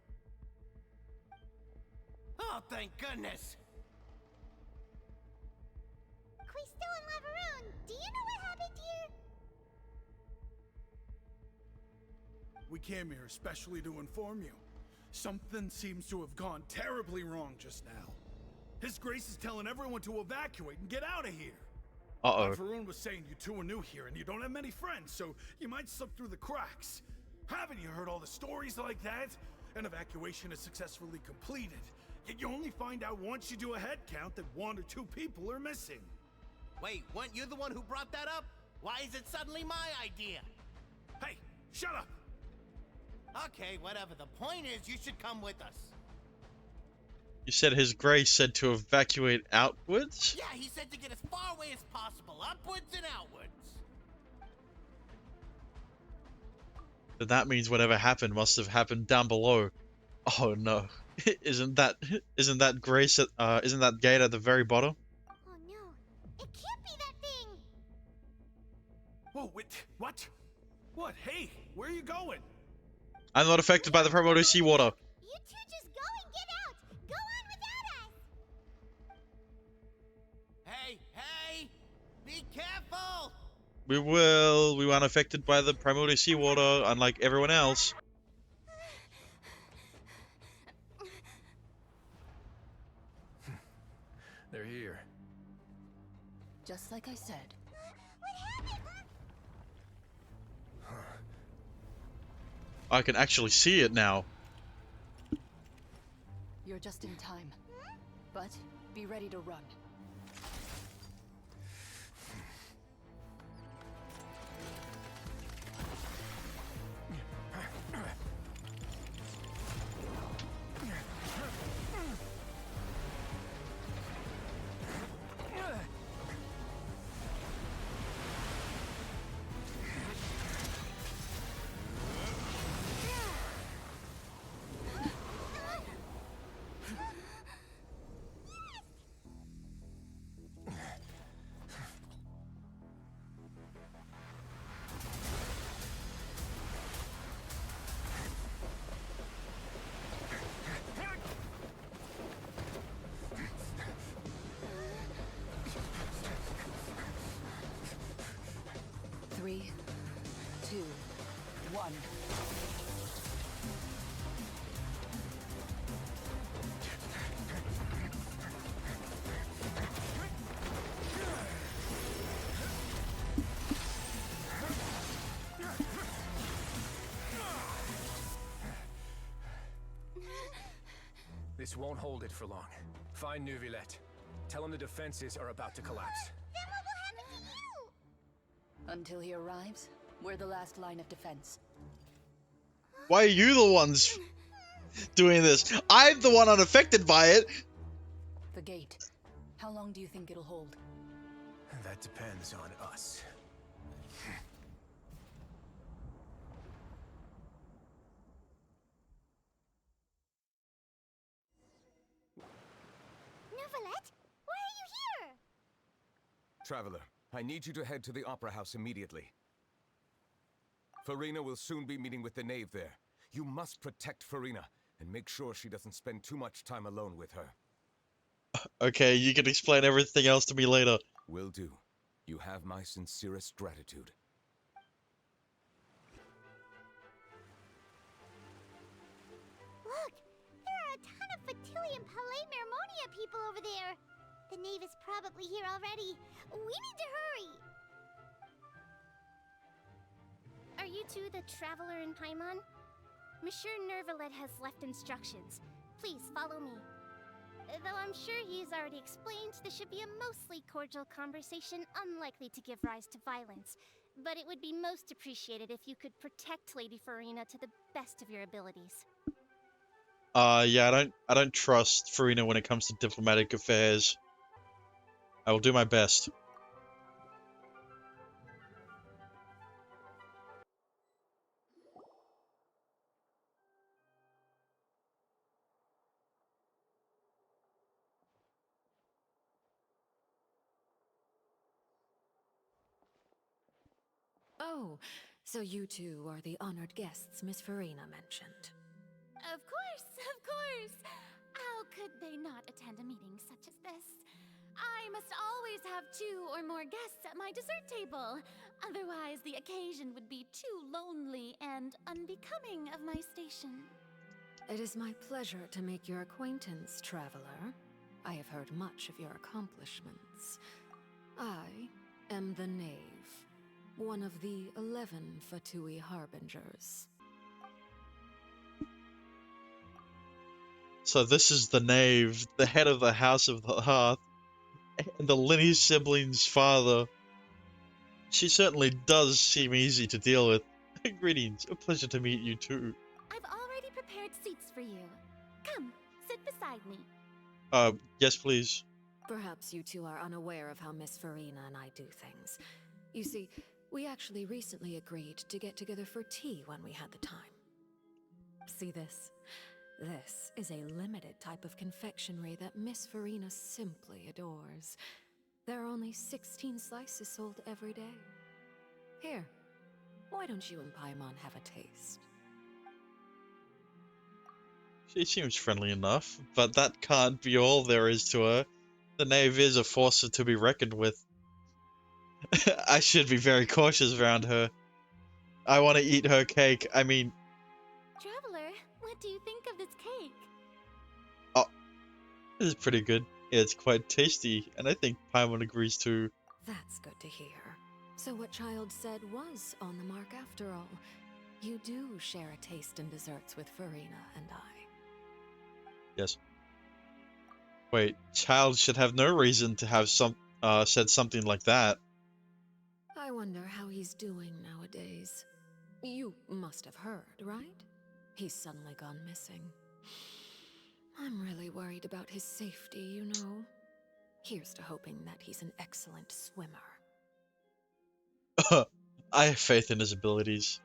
[SPEAKER 11] Oh, thank goodness!
[SPEAKER 4] Quisto and Lavaroon, do you know what happened here?
[SPEAKER 12] We came here especially to inform you. Something seems to have gone terribly wrong just now. His Grace is telling everyone to evacuate and get out of here.
[SPEAKER 5] Uh-oh.
[SPEAKER 12] Varun was saying you two are new here and you don't have many friends, so you might slip through the cracks. Haven't you heard all the stories like that? An evacuation is successfully completed, yet you only find out once you do a head count that 1 or 2 people are missing.
[SPEAKER 11] Wait, weren't you the one who brought that up? Why is it suddenly my idea?
[SPEAKER 12] Hey, shut up!
[SPEAKER 11] Okay, whatever. The point is, you should come with us.
[SPEAKER 5] You said His Grace said to evacuate outwards?
[SPEAKER 11] Yeah, he said to get as far away as possible, upwards and outwards.
[SPEAKER 5] Then that means whatever happened must have happened down below. Oh no. Isn't that Grace at, isn't that gate at the very bottom?
[SPEAKER 4] Oh no, it can't be that thing!
[SPEAKER 12] Whoa, wait, what? What? Hey, where are you going?
[SPEAKER 5] I'm not affected by the primordial seawater.
[SPEAKER 4] You two just go and get out! Go on without us!
[SPEAKER 11] Hey, hey! Be careful!
[SPEAKER 5] We will. We weren't affected by the primordial seawater, unlike everyone else.
[SPEAKER 2] They're here.
[SPEAKER 3] Just like I said.
[SPEAKER 4] What happened?
[SPEAKER 5] I can actually see it now.
[SPEAKER 3] You're just in time. But be ready to run. Three, 2, 1.
[SPEAKER 2] This won't hold it for long. Find Neuvillette. Tell him the defenses are about to collapse.
[SPEAKER 4] Then what will happen to you?
[SPEAKER 3] Until he arrives, we're the last line of defense.
[SPEAKER 5] Why are you the ones doing this? I'm the one unaffected by it.
[SPEAKER 3] The gate. How long do you think it'll hold?
[SPEAKER 2] That depends on us.
[SPEAKER 4] Neuvillette, why are you here?
[SPEAKER 13] Traveler, I need you to head to the Opera House immediately. Farina will soon be meeting with the knave there. You must protect Farina, and make sure she doesn't spend too much time alone with her.
[SPEAKER 5] Okay, you can explain everything else to me later.
[SPEAKER 13] Will do. You have my sincerest gratitude.
[SPEAKER 4] Look, there are a ton of Fatui and Palais Mermonia people over there. The knave is probably here already. We need to hurry!
[SPEAKER 1] Are you two the traveler in Paimon? Monsieur Nervalet has left instructions. Please follow me. Though I'm sure he's already explained, this should be a mostly cordial conversation, unlikely to give rise to violence. But it would be most appreciated if you could protect Lady Farina to the best of your abilities.
[SPEAKER 5] Yeah, I don't trust Farina when it comes to diplomatic affairs. I will do my best.
[SPEAKER 14] Oh, so you two are the honored guests Miss Farina mentioned.
[SPEAKER 1] Of course, of course! How could they not attend a meeting such as this? I must always have 2 or more guests at my dessert table. Otherwise, the occasion would be too lonely and unbecoming of my station.
[SPEAKER 14] It is my pleasure to make your acquaintance, traveler. I have heard much of your accomplishments. I am the Knave, one of the 11 Fatui Harbingers.
[SPEAKER 5] So this is the Knave, the head of the House of the Hearth, and the Linny siblings' father. She certainly does seem easy to deal with. Greetings, a pleasure to meet you too.
[SPEAKER 1] I've already prepared seats for you. Come, sit beside me.
[SPEAKER 5] Yes please.
[SPEAKER 14] Perhaps you two are unaware of how Miss Farina and I do things. You see, we actually recently agreed to get together for tea when we had the time. See this? This is a limited type of confectionery that Miss Farina simply adores. There are only 16 slices sold every day. Here, why don't you and Paimon have a taste?
[SPEAKER 5] She seems friendly enough, but that can't be all there is to her. The Knave is a force to be reckoned with. I should be very cautious around her. I want to eat her cake. I mean...
[SPEAKER 1] Traveler, what do you think of this cake?
[SPEAKER 5] Oh, this is pretty good. It's quite tasty, and I think Paimon agrees too.
[SPEAKER 14] That's good to hear. So what Child said was on the mark after all. You do share a taste in desserts with Farina and I.
[SPEAKER 5] Yes. Wait, Child should have no reason to have said something like that.
[SPEAKER 14] I wonder how he's doing nowadays. You must have heard, right? He's suddenly gone missing. I'm really worried about his safety, you know. Here's to hoping that he's an excellent swimmer.
[SPEAKER 5] I have faith in his abilities.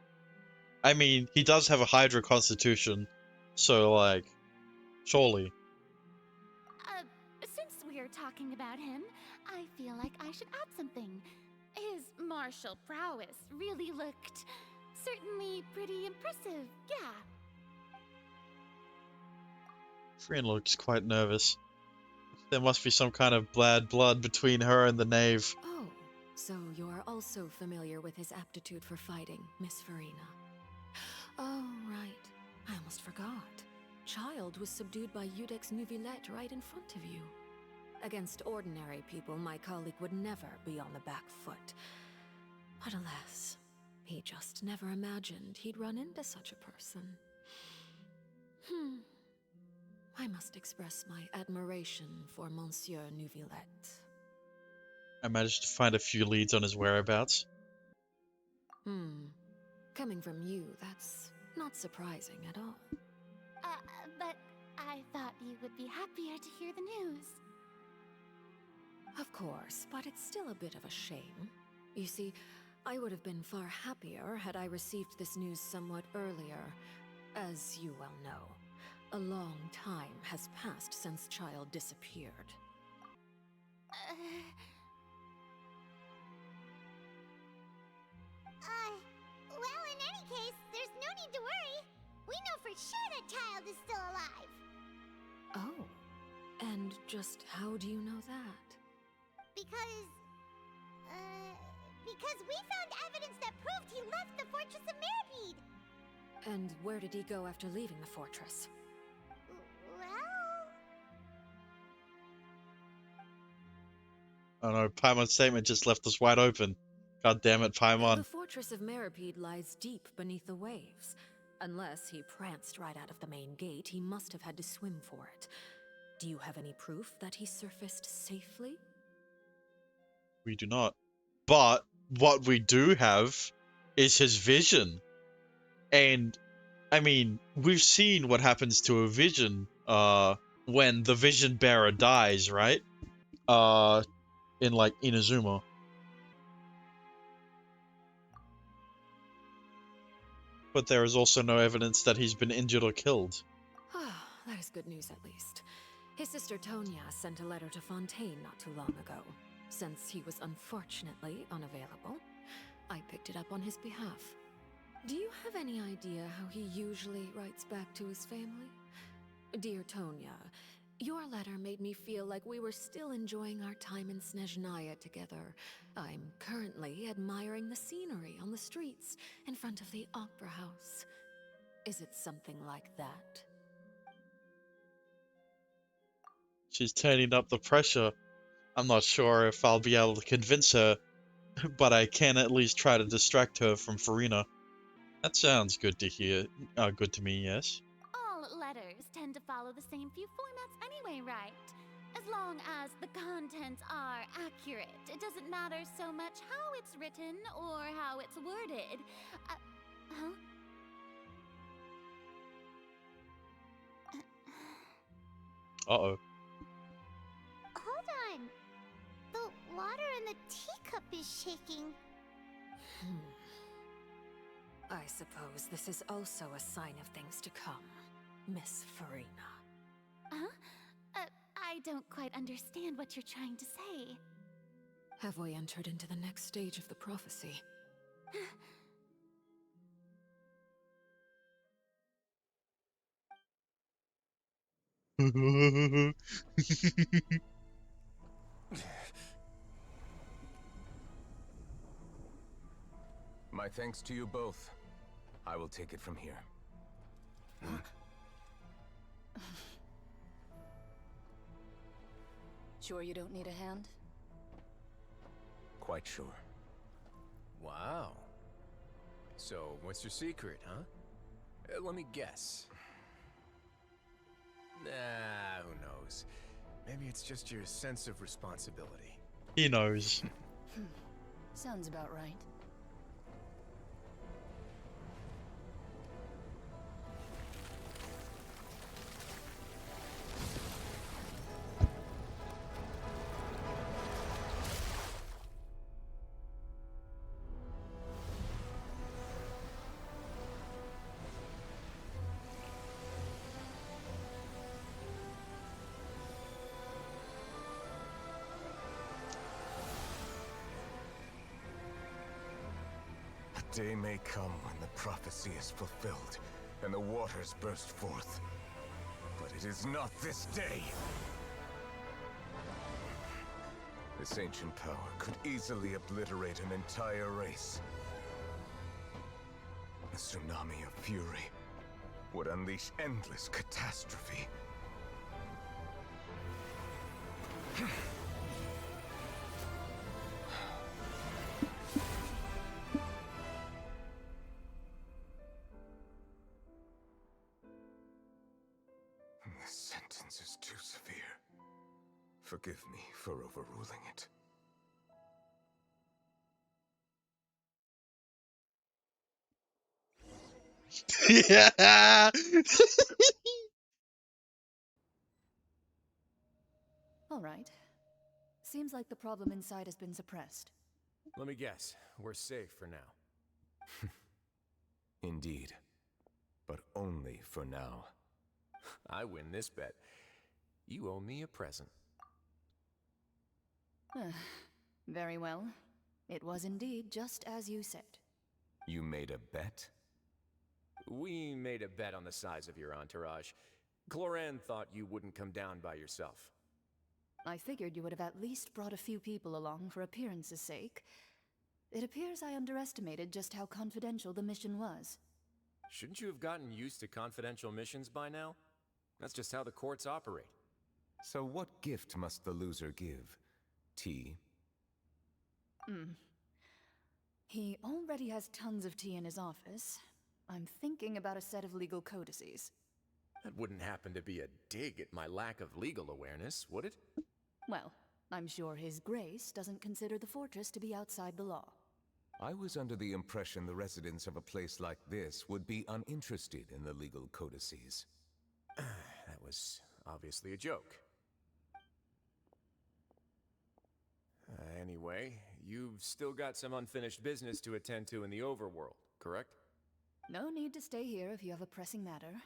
[SPEAKER 5] I mean, he does have a Hydra constitution, so, like, surely.
[SPEAKER 1] Since we're talking about him, I feel like I should add something. His martial prowess really looked certainly pretty impressive, yeah.
[SPEAKER 5] Frian looks quite nervous. There must be some kind of bad blood between her and the Knave.
[SPEAKER 14] Oh, so you're also familiar with his aptitude for fighting, Miss Farina. Oh, right. I almost forgot. Child was subdued by Udex Nuvillette right in front of you. Against ordinary people, my colleague would never be on the back foot. But alas, he just never imagined he'd run into such a person. I must express my admiration for Monsieur Nuvillette.
[SPEAKER 5] I managed to find a few leads on his whereabouts.
[SPEAKER 14] Coming from you, that's not surprising at all.
[SPEAKER 1] But I thought you would be happier to hear the news.
[SPEAKER 14] Of course, but it's still a bit of a shame. You see, I would have been far happier had I received this news somewhat earlier. As you well know, a long time has passed since Child disappeared.
[SPEAKER 4] Well, in any case, there's no need to worry. We know for sure that Child is still alive.
[SPEAKER 14] Oh, and just how do you know that?
[SPEAKER 4] Because we found evidence that proved he left the Fortress of Mirapede.
[SPEAKER 14] And where did he go after leaving the fortress?
[SPEAKER 4] Well...
[SPEAKER 5] Oh no, Paimon's statement just left us wide open. God damn it, Paimon.
[SPEAKER 14] The fortress of Meripede lies deep beneath the waves. Unless he pranced right out of the main gate, he must have had to swim for it. Do you have any proof that he surfaced safely?
[SPEAKER 5] We do not. But what we do have is his vision. And I mean, we've seen what happens to a vision when the vision bearer dies, right? In like Inazuma. But there is also no evidence that he's been injured or killed.
[SPEAKER 14] That is good news, at least. His sister Tonya sent a letter to Fontaine not too long ago. Since he was unfortunately unavailable, I picked it up on his behalf. Do you have any idea how he usually writes back to his family? Dear Tonya, your letter made me feel like we were still enjoying our time in Snezhnaya together. I'm currently admiring the scenery on the streets in front of the opera house. Is it something like that?
[SPEAKER 5] She's turning up the pressure. I'm not sure if I'll be able to convince her, but I can at least try to distract her from Farina. That sounds good to hear. Good to me, yes.
[SPEAKER 1] All letters tend to follow the same few formats anyway, right? As long as the contents are accurate, it doesn't matter so much how it's written or how it's worded. Huh?
[SPEAKER 5] Uh-oh.
[SPEAKER 4] Hold on. The water in the teacup is shaking.
[SPEAKER 14] I suppose this is also a sign of things to come, Miss Farina.
[SPEAKER 1] Huh? I don't quite understand what you're trying to say.
[SPEAKER 14] Have we entered into the next stage of the prophecy?
[SPEAKER 13] My thanks to you both. I will take it from here.
[SPEAKER 3] Sure you don't need a hand?
[SPEAKER 13] Quite sure.
[SPEAKER 2] Wow. So, what's your secret, huh? Let me guess. Nah, who knows? Maybe it's just your sense of responsibility.
[SPEAKER 5] He knows.
[SPEAKER 3] Sounds about right.
[SPEAKER 13] A day may come when the prophecy is fulfilled, and the waters burst forth. But it is not this day! This ancient power could easily obliterate an entire race. A tsunami of fury would unleash endless catastrophe. This sentence is too severe. Forgive me for overruling it.
[SPEAKER 5] Yeah.
[SPEAKER 3] All right. Seems like the problem inside has been suppressed.
[SPEAKER 2] Let me guess. We're safe for now.
[SPEAKER 13] Indeed. But only for now.
[SPEAKER 2] I win this bet. You owe me a present.
[SPEAKER 3] Very well. It was indeed just as you said.
[SPEAKER 13] You made a bet?
[SPEAKER 2] We made a bet on the size of your entourage. Cloran thought you wouldn't come down by yourself.
[SPEAKER 3] I figured you would have at least brought a few people along for appearance's sake. It appears I underestimated just how confidential the mission was.
[SPEAKER 2] Shouldn't you have gotten used to confidential missions by now? That's just how the courts operate.
[SPEAKER 13] So what gift must the loser give? Tea,
[SPEAKER 3] He already has tons of tea in his office. I'm thinking about a set of legal codices.
[SPEAKER 2] That wouldn't happen to be a dig at my lack of legal awareness, would it?
[SPEAKER 3] Well, I'm sure His Grace doesn't consider the fortress to be outside the law.
[SPEAKER 13] I was under the impression the residents of a place like this would be uninterested in the legal codices.
[SPEAKER 2] That was obviously a joke. Anyway, you've still got some unfinished business to attend to in the overworld, correct?
[SPEAKER 3] No need to stay here if you have a pressing matter.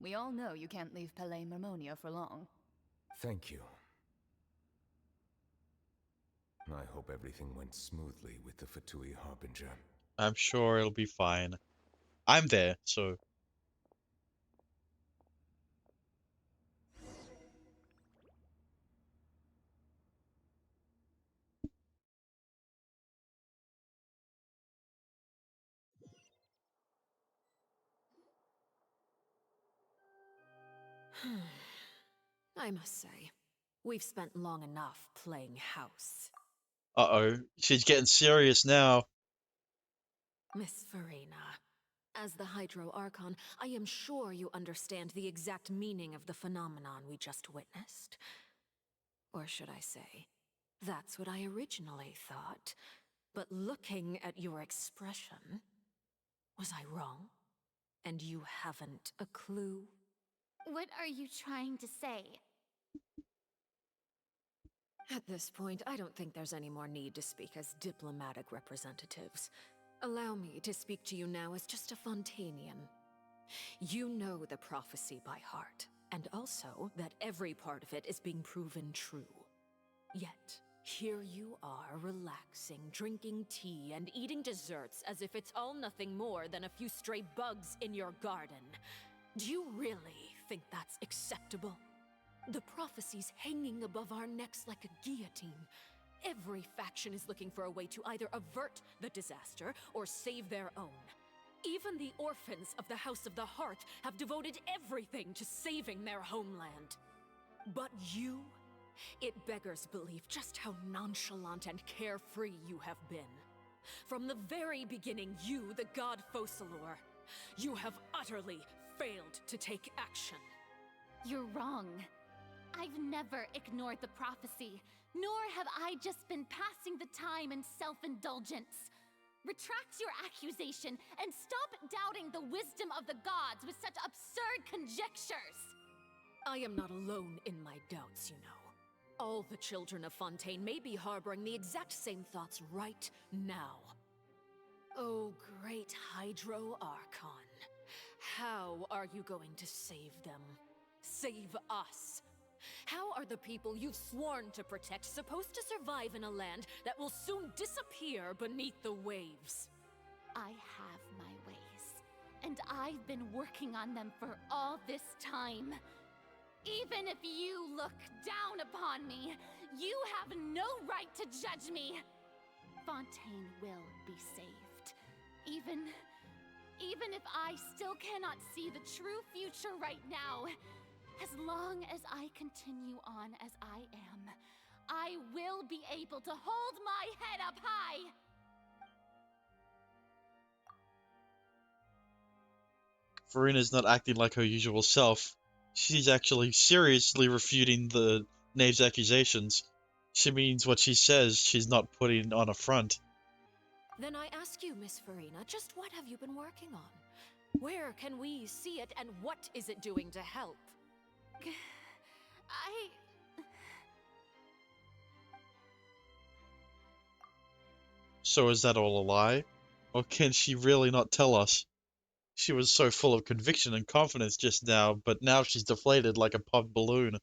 [SPEAKER 3] We all know you can't leave Palais Mermonia for long.
[SPEAKER 13] Thank you. I hope everything went smoothly with the Fatui Harbinger.
[SPEAKER 5] I'm sure it'll be fine. I'm there, so...
[SPEAKER 14] I must say, we've spent long enough playing house.
[SPEAKER 5] Uh-oh, she's getting serious now.
[SPEAKER 14] Miss Farina, as the Hydro Archon, I am sure you understand the exact meaning of the phenomenon we just witnessed. Or should I say, that's what I originally thought. But looking at your expression, was I wrong? And you haven't a clue?
[SPEAKER 1] What are you trying to say?
[SPEAKER 14] At this point, I don't think there's any more need to speak as diplomatic representatives. Allow me to speak to you now as just a Fontanian. You know the prophecy by heart, and also that every part of it is being proven true. Yet, here you are relaxing, drinking tea, and eating desserts as if it's all nothing more than a few stray bugs in your garden. Do you really think that's acceptable? The prophecy's hanging above our necks like a guillotine. Every faction is looking for a way to either avert the disaster or save their own. Even the orphans of the House of the Hearth have devoted everything to saving their homeland. But you? It beggars belief just how nonchalant and carefree you have been. From the very beginning, you, the god Focalor, you have utterly failed to take action.
[SPEAKER 1] You're wrong. I've never ignored the prophecy, nor have I just been passing the time in self-indulgence. Retract your accusation and stop doubting the wisdom of the gods with such absurd conjectures!
[SPEAKER 14] I am not alone in my doubts, you know. All the children of Fontaine may be harboring the exact same thoughts right now. Oh, great Hydro Archon. How are you going to save them? Save us? How are the people you've sworn to protect supposed to survive in a land that will soon disappear beneath the waves?
[SPEAKER 1] I have my ways, and I've been working on them for all this time. Even if you look down upon me, you have no right to judge me. Fontaine will be saved. Even if I still cannot see the true future right now, as long as I continue on as I am, I will be able to hold my head up high!
[SPEAKER 5] Farina's not acting like her usual self. She's actually seriously refuting the knave's accusations. She means what she says, she's not putting on a front.
[SPEAKER 14] Then I ask you, Miss Farina, just what have you been working on? Where can we see it, and what is it doing to help?
[SPEAKER 5] So is that all a lie? Or can she really not tell us? She was so full of conviction and confidence just now, but now she's deflated like a popped balloon.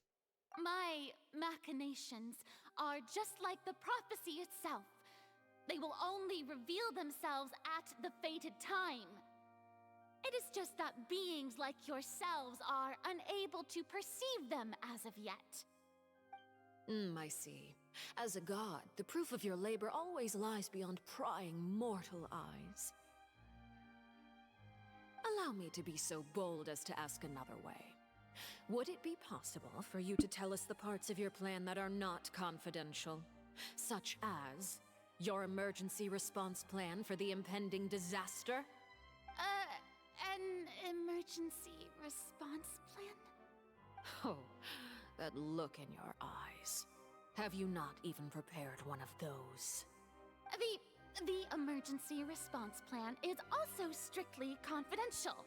[SPEAKER 1] My machinations are just like the prophecy itself. They will only reveal themselves at the fated time. It is just that beings like yourselves are unable to perceive them as of yet.
[SPEAKER 14] I see. As a god, the proof of your labor always lies beyond prying mortal eyes. Allow me to be so bold as to ask another way. Would it be possible for you to tell us the parts of your plan that are not confidential? Such as Your emergency response plan for the impending disaster?
[SPEAKER 3] An emergency response plan?
[SPEAKER 14] Oh, that look in your eyes. Have you not even prepared one of those?
[SPEAKER 3] The emergency response plan is also strictly confidential.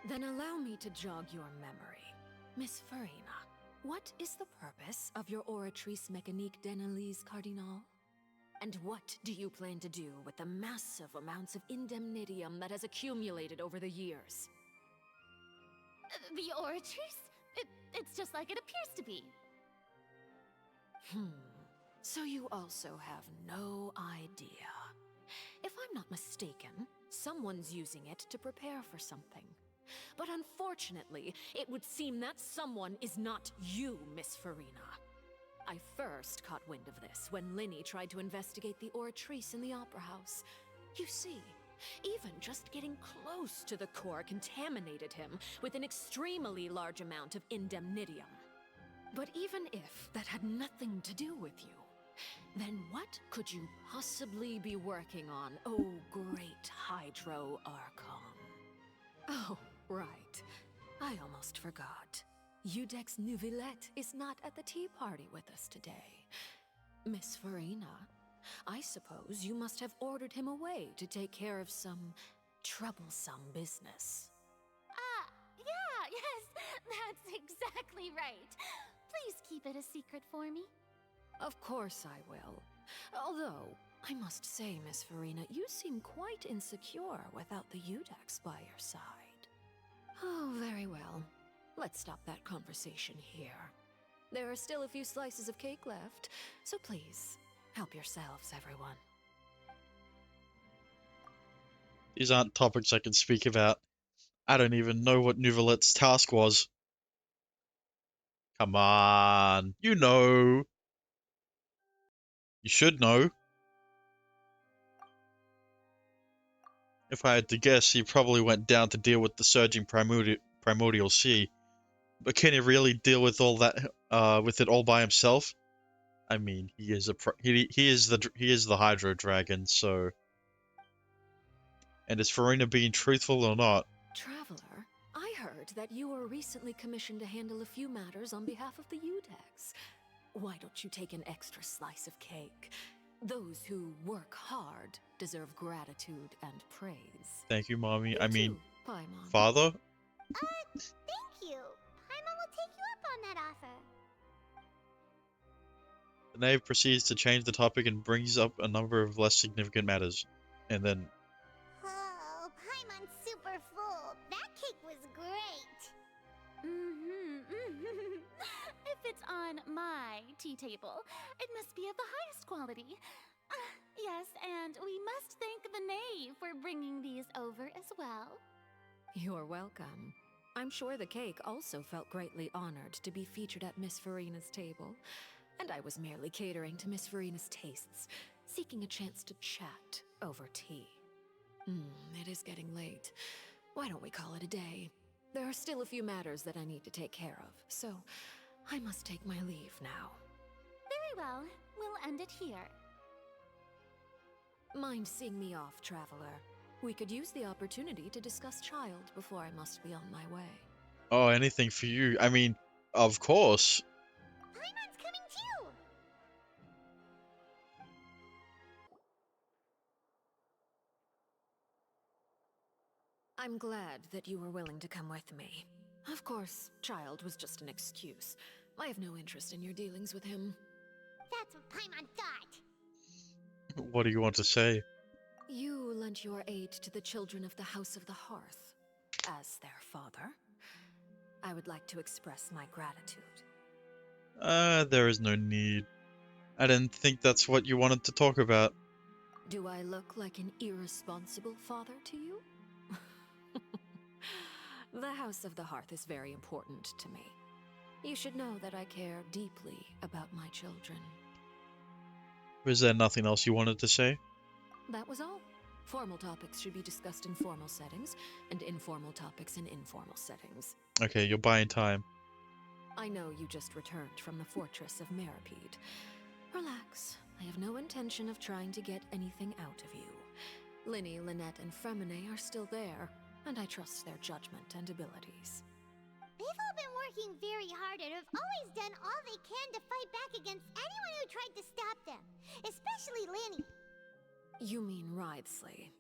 [SPEAKER 14] Then allow me to jog your memory. Miss Farina, what is the purpose of your Oratrice Mécanique d'Analyse Cardinal? And what do you plan to do with the massive amounts of indemnitium that has accumulated over the years?
[SPEAKER 3] The Oratrice? It's just like it appears to be.
[SPEAKER 14] So you also have no idea. If I'm not mistaken, someone's using it to prepare for something. But unfortunately, it would seem that someone is not you, Miss Farina. I first caught wind of this when Linny tried to investigate the Oratrice in the Opera House. You see, even just getting close to the core contaminated him with an extremely large amount of indemnitium. But even if that had nothing to do with you, then what could you possibly be working on, oh great Hydro Archon? Oh, right. I almost forgot. Udex Neuvillette is not at the tea party with us today. Miss Farina, I suppose you must have ordered him away to take care of some troublesome business.
[SPEAKER 3] Yes, that's exactly right. Please keep it a secret for me.
[SPEAKER 14] Of course I will. Although, I must say, Miss Farina, you seem quite insecure without the Udex by your side. Oh, very well. Let's stop that conversation here. There are still a few slices of cake left, so please, help yourselves, everyone.
[SPEAKER 5] These aren't topics I can speak about. I don't even know what Neuvillette's task was. Come on, you know. You should know. If I had to guess, he probably went down to deal with the surging primordial sea. But can he really deal with all that, with it all by himself? I mean, he is the Hydro Dragon, so. And is Farina being truthful or not?
[SPEAKER 14] Traveler, I heard that you were recently commissioned to handle a few matters on behalf of the Udex. Why don't you take an extra slice of cake? Those who work hard deserve gratitude and praise.
[SPEAKER 5] Thank you, Mommy.
[SPEAKER 14] You
[SPEAKER 5] I mean,
[SPEAKER 14] too, Paimon.
[SPEAKER 5] Father?
[SPEAKER 4] Thank you. Paimon will take you up on that offer.
[SPEAKER 5] The knave proceeds to change the topic and brings up a number of less significant matters. And then...
[SPEAKER 4] Oh, Paimon's super full. That cake was great.
[SPEAKER 3] If it's on my tea table, it must be of the highest quality. Yes, and we must thank the knave for bringing these over as well.
[SPEAKER 14] You're welcome. I'm sure the cake also felt greatly honored to be featured at Miss Farina's table. And I was merely catering to Miss Farina's tastes, seeking a chance to chat over tea. It is getting late. Why don't we call it a day? There are still a few matters that I need to take care of, so I must take my leave now.
[SPEAKER 3] Very well. We'll end it here.
[SPEAKER 14] Mind seeing me off, Traveler? We could use the opportunity to discuss Child before I must be on my way.
[SPEAKER 5] Oh, anything for you. I mean, of course.
[SPEAKER 4] Paimon's coming too.
[SPEAKER 14] I'm glad that you were willing to come with me. Of course, Child was just an excuse. I have no interest in your dealings with him.
[SPEAKER 4] That's what Paimon thought.
[SPEAKER 5] What do you want to say?
[SPEAKER 14] You lent your aid to the children of the House of the Hearth. As their father, I would like to express my gratitude.
[SPEAKER 5] There is no need. I didn't think that's what you wanted to talk about.
[SPEAKER 14] Do I look like an irresponsible father to you? The House of the Hearth is very important to me. You should know that I care deeply about my children.
[SPEAKER 5] Was there nothing else you wanted to say?
[SPEAKER 14] That was all. Formal topics should be discussed in formal settings, and informal topics in informal settings.
[SPEAKER 5] Okay, you're buying time.
[SPEAKER 14] I know you just returned from the fortress of Meripede. Relax. I have no intention of trying to get anything out of you. Linny, Lynette, and Fremine are still there, and I trust their judgment and abilities.
[SPEAKER 4] They've all been working very hard and have always done all they can to fight back against anyone who tried to stop them, especially Linny.
[SPEAKER 14] You mean Wriothesley.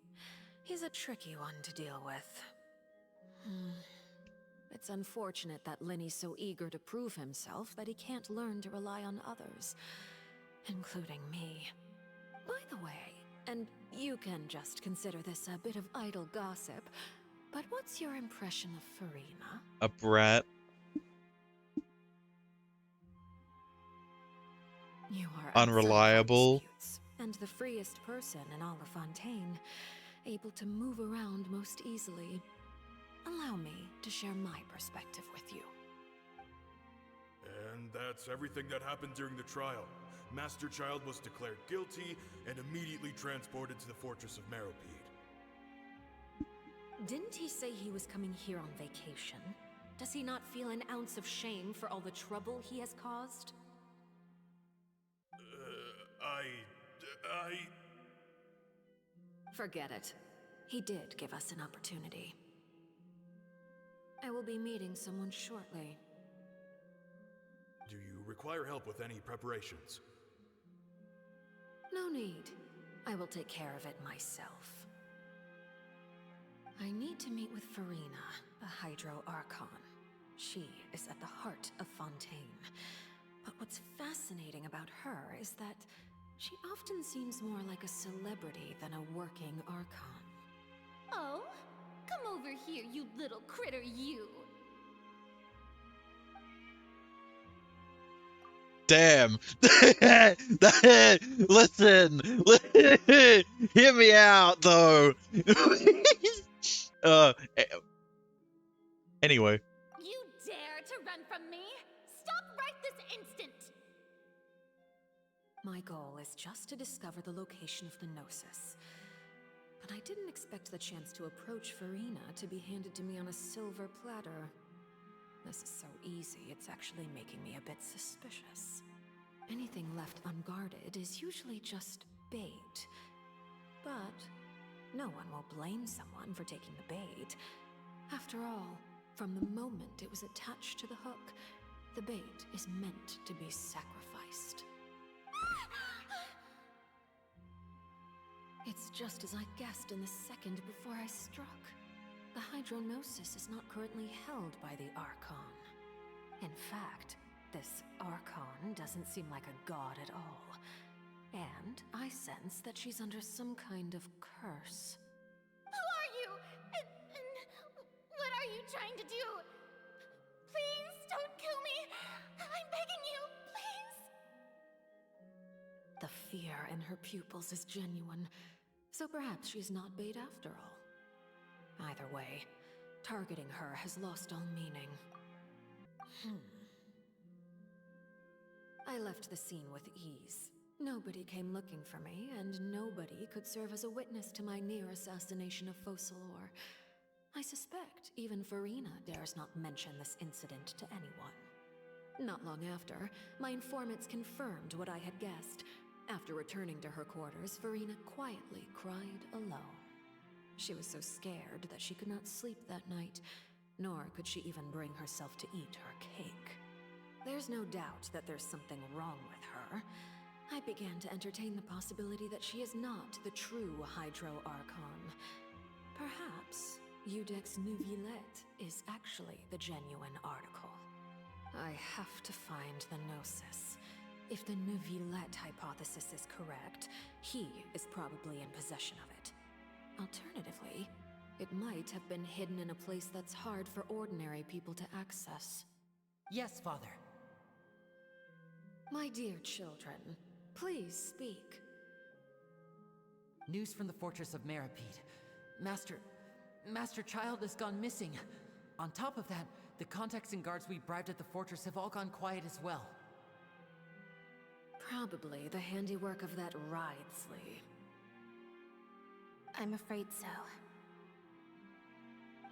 [SPEAKER 14] He's a tricky one to deal with. It's unfortunate that Linny's so eager to prove himself that he can't learn to rely on others, including me. By the way, and you can just consider this a bit of idle gossip, but what's your impression of Furina?
[SPEAKER 5] A brat.
[SPEAKER 14] You are
[SPEAKER 5] Unreliable.
[SPEAKER 14] outside of disputes, and the freest person in all of Fontaine, able to move around most easily. Allow me to share my perspective with you.
[SPEAKER 12] And that's everything that happened during the trial. Master Child was declared guilty and immediately transported to the Fortress of Meropide.
[SPEAKER 14] Didn't he say he was coming here on vacation? Does he not feel an ounce of shame for all the trouble he has caused? Forget it. He did give us an opportunity. I will be meeting someone shortly.
[SPEAKER 12] Do you require help with any preparations?
[SPEAKER 14] No need. I will take care of it myself. I need to meet with Furina, the Hydro Archon. She is at the heart of Fontaine. But what's fascinating about her is that she often seems more like a celebrity than a working Archon.
[SPEAKER 3] Oh, come over here, you little critter, you.
[SPEAKER 5] Damn. Listen. Hear me out, though. Anyway.
[SPEAKER 3] You dare to run from me? Stop right this instant!
[SPEAKER 14] My goal is just to discover the location of the Gnosis. But I didn't expect the chance to approach Furina to be handed to me on a silver platter. This is so easy, it's actually making me a bit suspicious. Anything left unguarded is usually just bait. But no one will blame someone for taking the bait. After all, from the moment it was attached to the hook, the bait is meant to be sacrificed. It's just as I guessed in the second before I struck. The Hydronosis is not currently held by the Archon. In fact, this Archon doesn't seem like a god at all. And I sense that she's under some kind of curse.
[SPEAKER 3] Who are you? And what are you trying to do? Please don't kill me. I'm begging you, please.
[SPEAKER 14] The fear in her pupils is genuine, so perhaps she's not bait after all. Either way, targeting her has lost all meaning. I left the scene with ease. Nobody came looking for me, and nobody could serve as a witness to my near assassination of Focalor. I suspect even Furina dares not mention this incident to anyone. Not long after, my informants confirmed what I had guessed. After returning to her quarters, Furina quietly cried alone. She was so scared that she could not sleep that night, nor could she even bring herself to eat her cake. There's no doubt that there's something wrong with her. I began to entertain the possibility that she is not the true Hydro Archon. Perhaps Eudex Neuvillette is actually the genuine article. I have to find the Gnosis. If the Neuvillette hypothesis is correct, he is probably in possession of it. Alternatively, it might have been hidden in a place that's hard for ordinary people to access.
[SPEAKER 9] Yes, Father.
[SPEAKER 14] My dear children, please speak.
[SPEAKER 9] News from the Fortress of Meropide. Master Child has gone missing. On top of that, the contacts and guards we bribed at the fortress have all gone quiet as well.
[SPEAKER 14] Probably the handiwork of that Wriothesley.
[SPEAKER 7] I'm afraid so.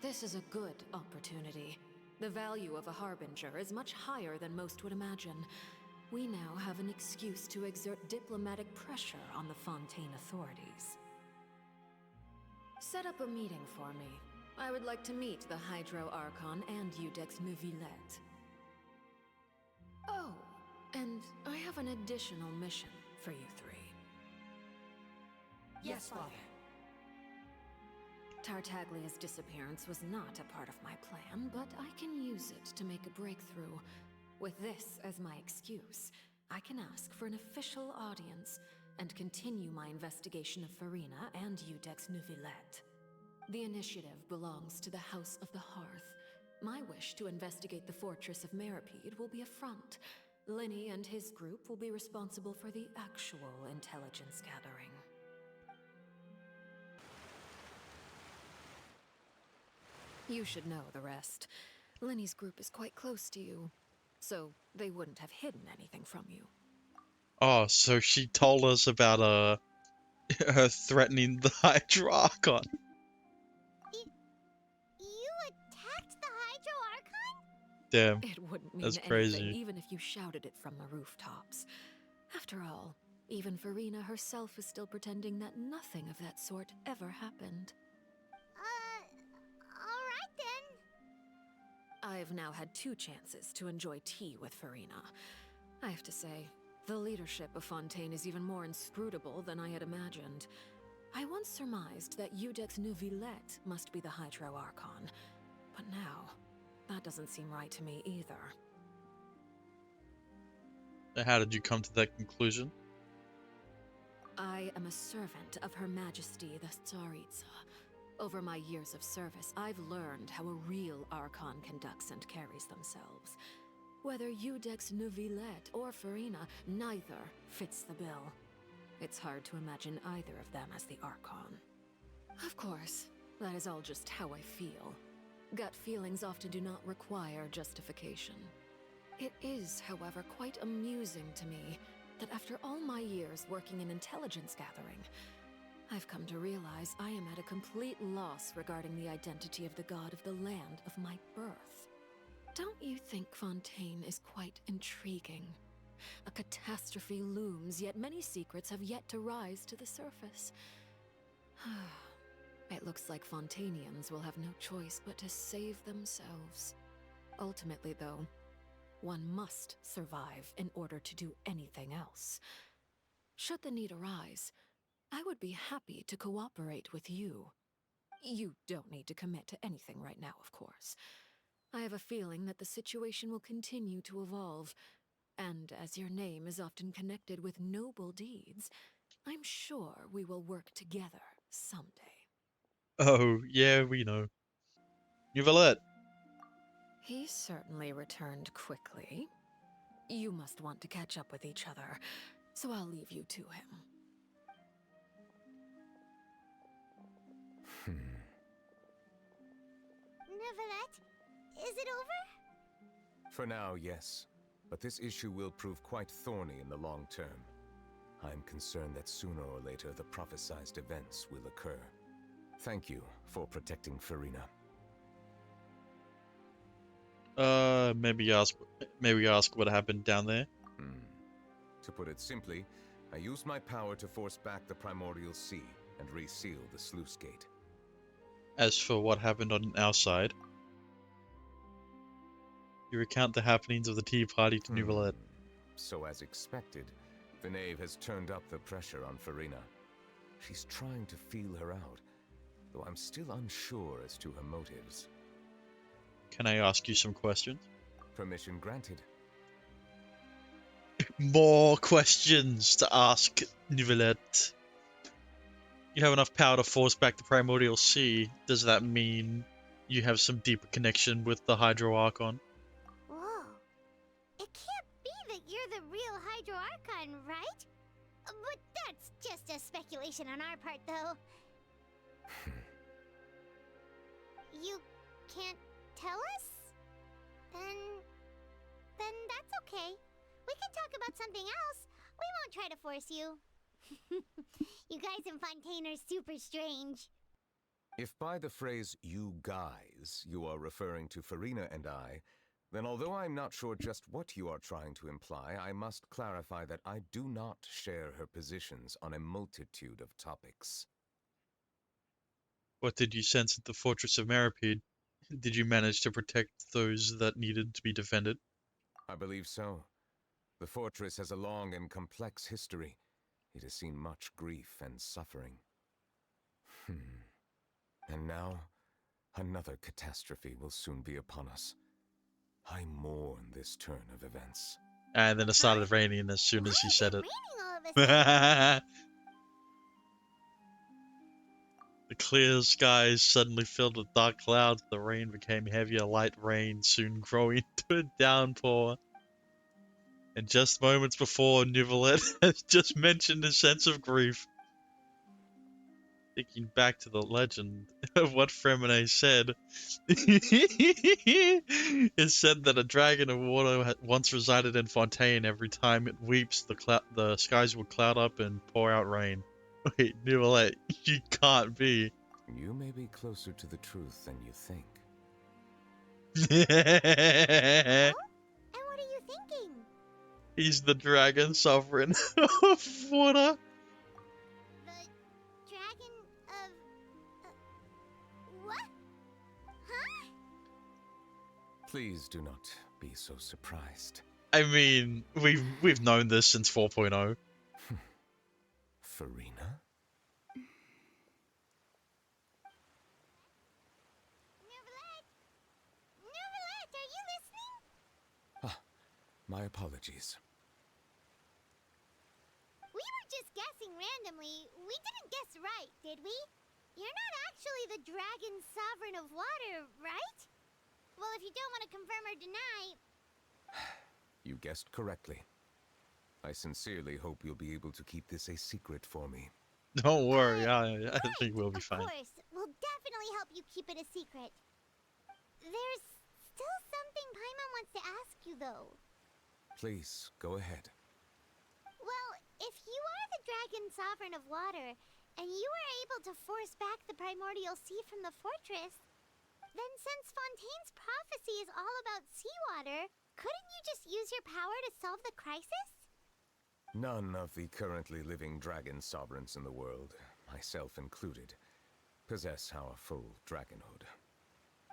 [SPEAKER 14] This is a good opportunity. The value of a Harbinger is much higher than most would imagine. we now have an excuse to exert diplomatic pressure on the Fontaine authorities. Set up a meeting for me. I would like to meet the Hydro Archon and Udex Neuvillette. Oh, and I have an additional mission for you three.
[SPEAKER 6] Yes, Father.
[SPEAKER 14] Tartaglia's disappearance was not a part of my plan, but I can use it to make a breakthrough. With this as my excuse, I can ask for an official audience and continue my investigation of Farina and Udex Neuvillette. The initiative belongs to the House of the Hearth. My wish to investigate the fortress of Meripede will be a front. Lenny and his group will be responsible for the actual intelligence gathering. You should know the rest. Lenny's group is quite close to you, so they wouldn't have hidden anything from you.
[SPEAKER 5] Oh, so she told us about her threatening the Hydro Archon.
[SPEAKER 4] You attacked the Hydro Archon?
[SPEAKER 5] Damn,
[SPEAKER 14] It wouldn't mean
[SPEAKER 5] that's
[SPEAKER 14] anything
[SPEAKER 5] crazy.
[SPEAKER 14] even if you shouted it from the rooftops. After all, even Farina herself is still pretending that nothing of that sort ever happened.
[SPEAKER 4] Alright then.
[SPEAKER 14] I've now had 2 chances to enjoy tea with Farina. I have to say, the leadership of Fontaine is even more inscrutable than I had imagined. I once surmised that Udex Neuvillette must be the Hydro Archon, but now, that doesn't seem right to me either.
[SPEAKER 5] How did you come to that conclusion?
[SPEAKER 14] I am a servant of Her Majesty the Tsaritsa. Over my years of service, I've learned how a real Archon conducts and carries themselves. Whether Udex Neuvillette or Farina, neither fits the bill. It's hard to imagine either of them as the Archon. Of course, that is all just how I feel. Gut feelings often do not require justification. It is, however, quite amusing to me that after all my years working in intelligence gathering, I've come to realize I am at a complete loss regarding the identity of the god of the land of my birth. Don't you think Fontaine is quite intriguing? A catastrophe looms, yet many secrets have yet to rise to the surface. It looks like Fontainians will have no choice but to save themselves. Ultimately, though, one must survive in order to do anything else. Should the need arise, I would be happy to cooperate with you. You don't need to commit to anything right now, of course. I have a feeling that the situation will continue to evolve, and as your name is often connected with noble deeds, I'm sure we will work together someday.
[SPEAKER 5] Oh, yeah, we know. Neuvillette.
[SPEAKER 14] He certainly returned quickly. You must want to catch up with each other, so I'll leave you to him.
[SPEAKER 4] Neuvillette, is it over?
[SPEAKER 13] For now, yes. But this issue will prove quite thorny in the long term. I'm concerned that sooner or later the prophesized events will occur. Thank you for protecting Farina.
[SPEAKER 5] Maybe ask what happened down there.
[SPEAKER 13] To put it simply, I used my power to force back the Primordial Sea and reseal the sluice gate.
[SPEAKER 5] As for what happened on our side, you recount the happenings of the tea party to Neuvillette.
[SPEAKER 13] So as expected, the knave has turned up the pressure on Farina. She's trying to feel her out, though I'm still unsure as to her motives.
[SPEAKER 5] Can I ask you some questions?
[SPEAKER 13] Permission granted.
[SPEAKER 5] More questions to ask, Neuvillette. You have enough power to force back the Primordial Sea. Does that mean you have some deeper connection with the Hydro Archon?
[SPEAKER 4] Whoa. It can't be that you're the real Hydro Archon, right? But that's just a speculation on our part, though. You can't tell us? Then that's okay. We can talk about something else. We won't try to force you. You guys in Fontaine are super strange.
[SPEAKER 13] If by the phrase "you guys" you are referring to Farina and I, Then although I'm not sure just what you are trying to imply, I must clarify that I do not share her positions on a multitude of topics.
[SPEAKER 5] What did you sense at the Fortress of Meripede? Did you manage to protect those that needed to be defended?
[SPEAKER 13] I believe so. The fortress has a long and complex history. It has seen much grief and suffering. And now, another catastrophe will soon be upon us. I mourn this turn of events.
[SPEAKER 5] And then it started raining as soon as he said it. The clear skies suddenly filled with dark clouds. The rain became heavier, light rain, soon growing into a downpour. And just moments before, Neuvillette has just mentioned his sense of grief. Thinking back to the legend of what Fremine said, it said that a dragon of water once resided in Fontaine. Every time it weeps, the skies will cloud up and pour out rain. Wait, Neuvillette, you can't be.
[SPEAKER 13] You may be closer to the truth than you think.
[SPEAKER 4] And what are you thinking?
[SPEAKER 5] He's the dragon sovereign of water.
[SPEAKER 4] The dragon of... what? Huh?
[SPEAKER 13] Please do not be so surprised.
[SPEAKER 5] I mean, we've known this since 4.0.
[SPEAKER 13] Furina?
[SPEAKER 4] Neuvillette, are you listening?
[SPEAKER 13] Ah, my apologies.
[SPEAKER 4] We were just guessing randomly. We didn't guess right, did we? You're not actually the dragon sovereign of water, right? Well, if you don't want to confirm or deny...
[SPEAKER 13] You guessed correctly. I sincerely hope you'll be able to keep this a secret for me.
[SPEAKER 5] Don't worry, I think we'll be fine.
[SPEAKER 4] Of course, we'll definitely help you keep it a secret. There's still something Paimon wants to ask you, though.
[SPEAKER 13] Please, go ahead.
[SPEAKER 4] Well, if you are the dragon sovereign of water, and you were able to force back the primordial sea from the fortress, then since Fontaine's prophecy is all about seawater, couldn't you just use your power to solve the crisis?
[SPEAKER 13] None of the currently living dragon sovereigns in the world, myself included, possess our full dragonhood.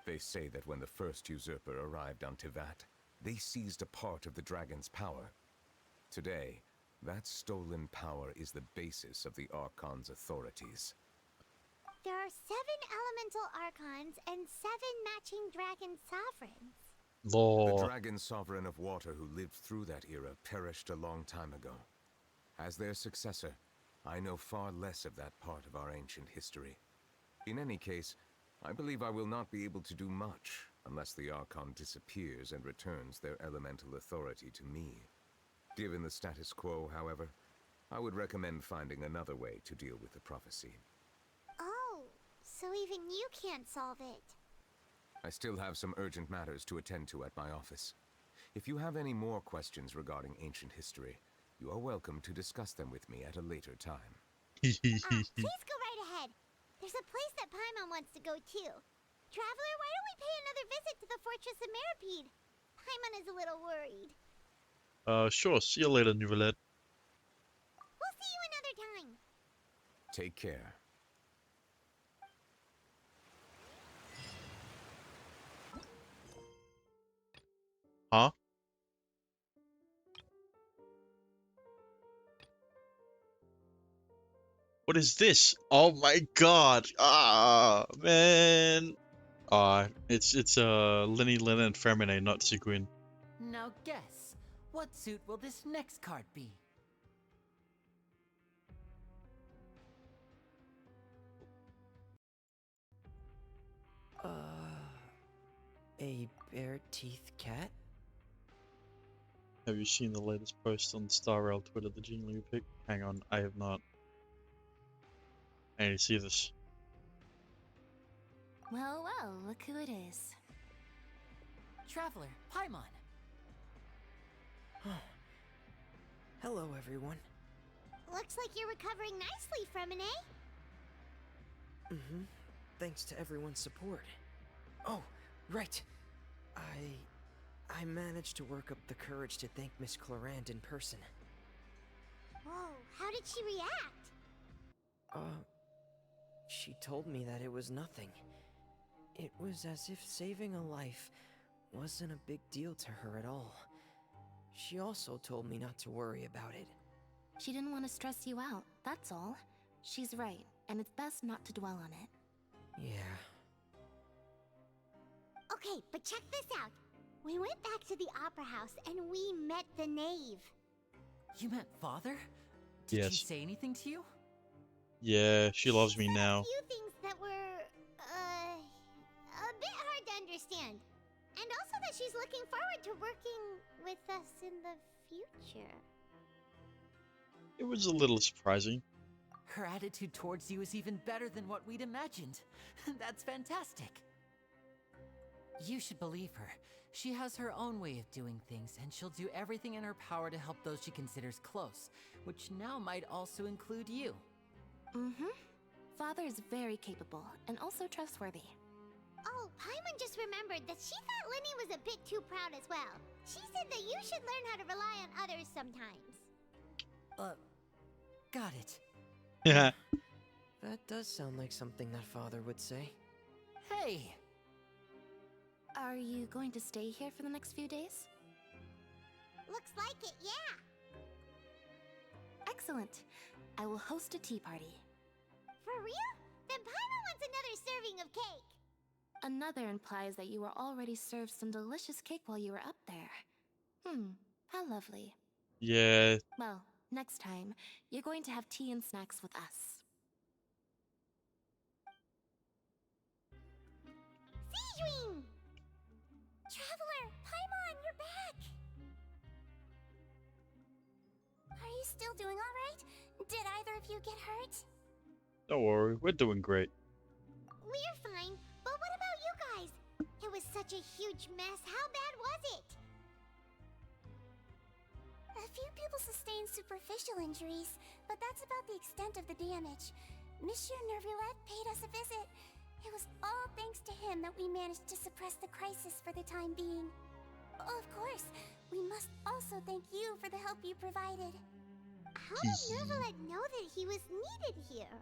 [SPEAKER 13] They say that when the first usurper arrived on Tivat, they seized a part of the dragon's power. Today, that stolen power is the basis of the Archon's authorities.
[SPEAKER 4] There are 7 elemental Archons and 7 matching dragon sovereigns.
[SPEAKER 5] Lord.
[SPEAKER 13] The dragon sovereign of water who lived through that era perished a long time ago. As their successor, I know far less of that part of our ancient history. In any case, I believe I will not be able to do much unless the Archon disappears and returns their elemental authority to me. Given the status quo, however, I would recommend finding another way to deal with the prophecy.
[SPEAKER 4] Oh, so even you can't solve it.
[SPEAKER 13] I still have some urgent matters to attend to at my office. If you have any more questions regarding ancient history, you are welcome to discuss them with me at a later time.
[SPEAKER 4] Please go right ahead. There's a place that Paimon wants to go too. Traveler, why don't we pay another visit to the Fortress of Meripede? Paimon is a little worried.
[SPEAKER 5] Sure. See you later, Neuvillette.
[SPEAKER 4] We'll see you another time.
[SPEAKER 13] Take care.
[SPEAKER 5] Huh? What is this? Oh my god! Ah, man! It's Linny, Lin, and Femine, not Seguin.
[SPEAKER 9] Now guess, what suit will this next card be?
[SPEAKER 8] A bare-teeth cat?
[SPEAKER 5] Have you seen the latest post on Star Rail Twitter, the Jingling pic? Hang on, I have not. I need to see this.
[SPEAKER 7] Well, well, look who it is.
[SPEAKER 9] Traveler, Paimon!
[SPEAKER 8] Hello, everyone.
[SPEAKER 4] Looks like you're recovering nicely, Fremine.
[SPEAKER 8] Mm-hmm. Thanks to everyone's support. Oh, right. I I managed to work up the courage to thank Miss Clorant in person.
[SPEAKER 4] Whoa, how did she react?
[SPEAKER 8] She told me that it was nothing. It was as if saving a life wasn't a big deal to her at all. She also told me not to worry about it.
[SPEAKER 7] She didn't want to stress you out, that's all. She's right, and it's best not to dwell on it.
[SPEAKER 8] Yeah.
[SPEAKER 4] Okay, but check this out. We went back to the opera house and we met the knave.
[SPEAKER 9] You met Father? Did
[SPEAKER 5] Yes.
[SPEAKER 9] she say anything to you?
[SPEAKER 5] Yeah, she loves me
[SPEAKER 4] said
[SPEAKER 5] now.
[SPEAKER 4] A few things that were, a bit hard to understand. And also that she's looking forward to working with us in the future.
[SPEAKER 5] It was a little surprising.
[SPEAKER 9] Her attitude towards you is even better than what we'd imagined. That's fantastic. You should believe her. She has her own way of doing things, and she'll do everything in her power to help those she considers close, which now might also include you.
[SPEAKER 7] Mm-hmm. Father is very capable, and also trustworthy.
[SPEAKER 4] Oh, Paimon just remembered that she thought Linny was a bit too proud as well. She said that you should learn how to rely on others sometimes.
[SPEAKER 9] Got it.
[SPEAKER 5] Yeah.
[SPEAKER 8] That does sound like something that Father would say.
[SPEAKER 9] Hey!
[SPEAKER 7] Are you going to stay here for the next few days?
[SPEAKER 4] Looks like it, yeah.
[SPEAKER 7] Excellent. I will host a tea party.
[SPEAKER 4] For real? Then Paimon wants another serving of cake.
[SPEAKER 7] Another implies that you were already served some delicious cake while you were up there. How lovely.
[SPEAKER 5] Yeah.
[SPEAKER 7] Well, next time, you're going to have tea and snacks with us.
[SPEAKER 4] Seedwing!
[SPEAKER 1] Traveler, Paimon, you're back! Are you still doing all right? Did either of you get hurt?
[SPEAKER 5] Don't worry, we're doing great.
[SPEAKER 4] We're fine, but what about you guys? It was such a huge mess. How bad was it?
[SPEAKER 1] A few people sustained superficial injuries, but that's about the extent of the damage. Monsieur Nervulette paid us a visit. It was all thanks to him that we managed to suppress the crisis for the time being. Of course, we must also thank you for the help you provided.
[SPEAKER 4] How did Nervulette know that he was needed here?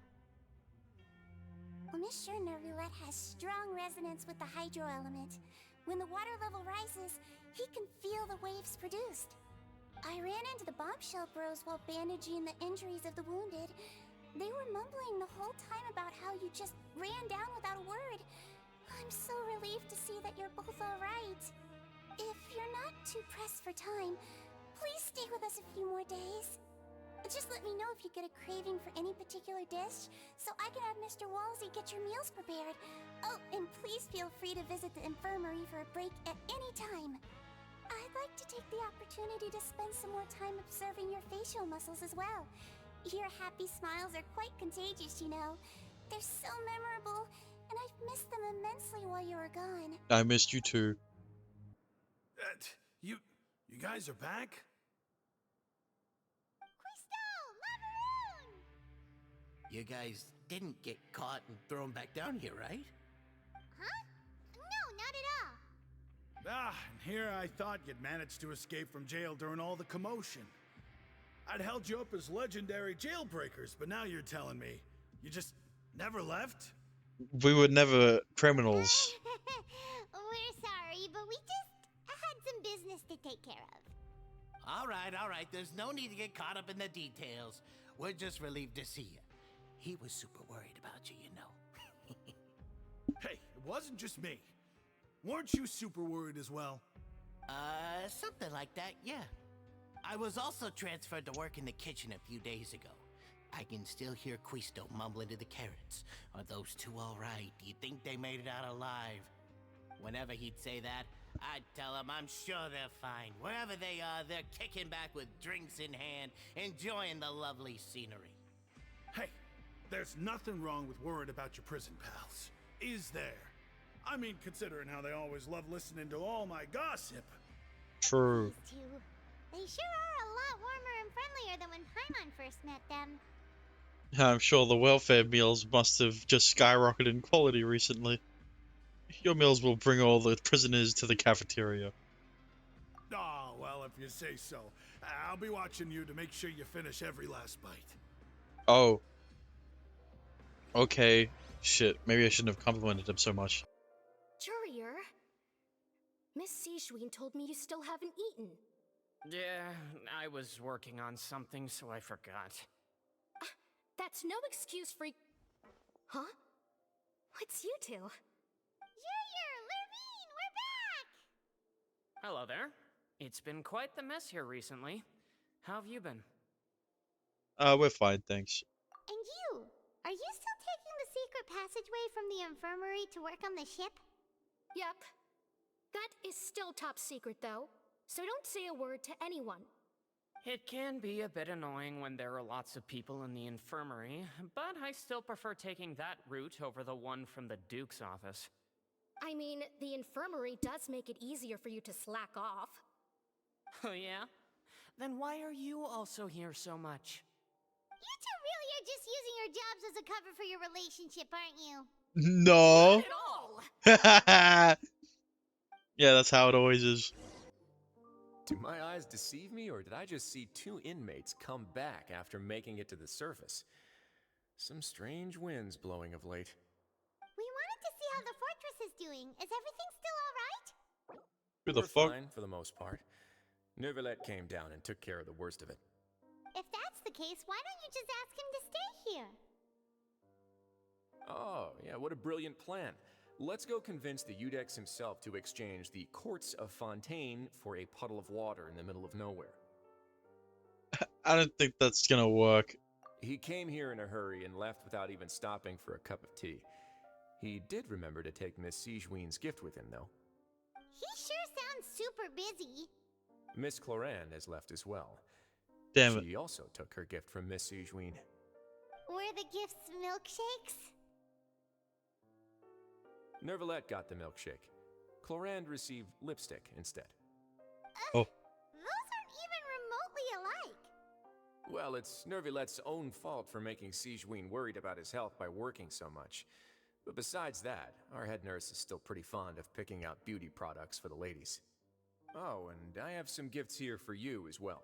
[SPEAKER 1] Well, Monsieur Nervulette has strong resonance with the hydro element. When the water level rises, he can feel the waves produced. I ran into the bombshell bros while bandaging the injuries of the wounded. They were mumbling the whole time about how you just ran down without a word. I'm so relieved to see that you're both alright. If you're not too pressed for time, please stay with us a few more days. Just let me know if you get a craving for any particular dish, so I can have Mr. Walsey get your meals prepared. Oh, and please feel free to visit the infirmary for a break at any time. I'd like to take the opportunity to spend some more time observing your facial muscles as well. Your happy smiles are quite contagious, you know. They're so memorable, and I've missed them immensely while you were gone.
[SPEAKER 5] I missed you too.
[SPEAKER 12] You guys are back?
[SPEAKER 11] You guys didn't get caught and thrown back down here, right?
[SPEAKER 4] Huh? No, not at all.
[SPEAKER 12] And here I thought you'd managed to escape from jail during all the commotion. I'd held you up as legendary jailbreakers, but now you're telling me you just never left?
[SPEAKER 5] We were never criminals.
[SPEAKER 4] We're sorry, but we just had some business to take care of.
[SPEAKER 11] All right. There's no need to get caught up in the details. We're just relieved to see you. He was super worried about you, you know.
[SPEAKER 12] Hey, it wasn't just me. Weren't you super worried as well?
[SPEAKER 11] Something like that, yeah. I was also transferred to work in the kitchen a few days ago. I can still hear Quisto mumbling to the carrots. Are those two all right? Do you think they made it out alive? Whenever he'd say that, I'd tell him I'm sure they're fine. Wherever they are, they're kicking back with drinks in hand, enjoying the lovely scenery.
[SPEAKER 12] Hey, there's nothing wrong with worrying about your prison pals, is there? I mean, considering how they always love listening to all my gossip.
[SPEAKER 5] True.
[SPEAKER 4] These two, they sure are a lot warmer and friendlier than when Paimon first met them.
[SPEAKER 5] I'm sure the welfare meals must have just skyrocketed in quality recently. Your meals will bring all the prisoners to the cafeteria.
[SPEAKER 12] if you say so. I'll be watching you to make sure you finish every last bite.
[SPEAKER 5] Oh. Okay. Shit. Maybe I shouldn't have complimented him so much.
[SPEAKER 15] Courier, Miss Sishween told me you still haven't eaten.
[SPEAKER 6] Yeah, I was working on something, so I forgot.
[SPEAKER 15] That's no excuse for... Huh? What's you two?
[SPEAKER 4] Junior, Lurvine, we're back!
[SPEAKER 6] Hello there. It's been quite the mess here recently. How have you been?
[SPEAKER 5] We're fine, thanks.
[SPEAKER 4] And you? Are you still taking the secret passageway from the infirmary to work on the ship?
[SPEAKER 15] Yep. That is still top secret, though. So don't say a word to anyone.
[SPEAKER 6] It can be a bit annoying when there are lots of people in the infirmary, but I still prefer taking that route over the one from the Duke's office.
[SPEAKER 15] I mean, the infirmary does make it easier for you to slack off.
[SPEAKER 6] Oh yeah? Then why are you also here so much?
[SPEAKER 4] You two really are just using your jobs as a cover for your relationship, aren't you?
[SPEAKER 5] No.
[SPEAKER 6] Not at all!
[SPEAKER 5] Yeah, that's how it always is.
[SPEAKER 2] Do my eyes deceive me, or did I just see two inmates come back after making it to the surface? Some strange winds blowing of late.
[SPEAKER 4] We wanted to see how the fortress is doing. Is everything still alright?
[SPEAKER 5] Who the
[SPEAKER 2] We're
[SPEAKER 5] fuck?
[SPEAKER 2] fine for the most part. Neuvillette came down and took care of the worst of it.
[SPEAKER 4] If that's the case, why don't you just ask him to stay here?
[SPEAKER 2] Oh, yeah, what a brilliant plan. Let's go convince the Udex himself to exchange the Courts of Fontaine for a puddle of water in the middle of nowhere.
[SPEAKER 5] I don't think that's gonna work.
[SPEAKER 2] He came here in a hurry and left without even stopping for a cup of tea. He did remember to take Miss Sijween's gift with him, though.
[SPEAKER 4] He sure sounds super busy.
[SPEAKER 2] Miss Cloran has left as well.
[SPEAKER 5] Damn it.
[SPEAKER 2] She also took her gift from Miss Sijween.
[SPEAKER 4] Were the gifts milkshakes?
[SPEAKER 2] Neuvillette got the milkshake. Clorand received lipstick instead.
[SPEAKER 5] Oh.
[SPEAKER 4] Those aren't even remotely alike.
[SPEAKER 2] Well, it's Neuvillette's own fault for making Sijween worried about his health by working so much. But besides that, our head nurse is still pretty fond of picking out beauty products for the ladies. Oh, and I have some gifts here for you as well.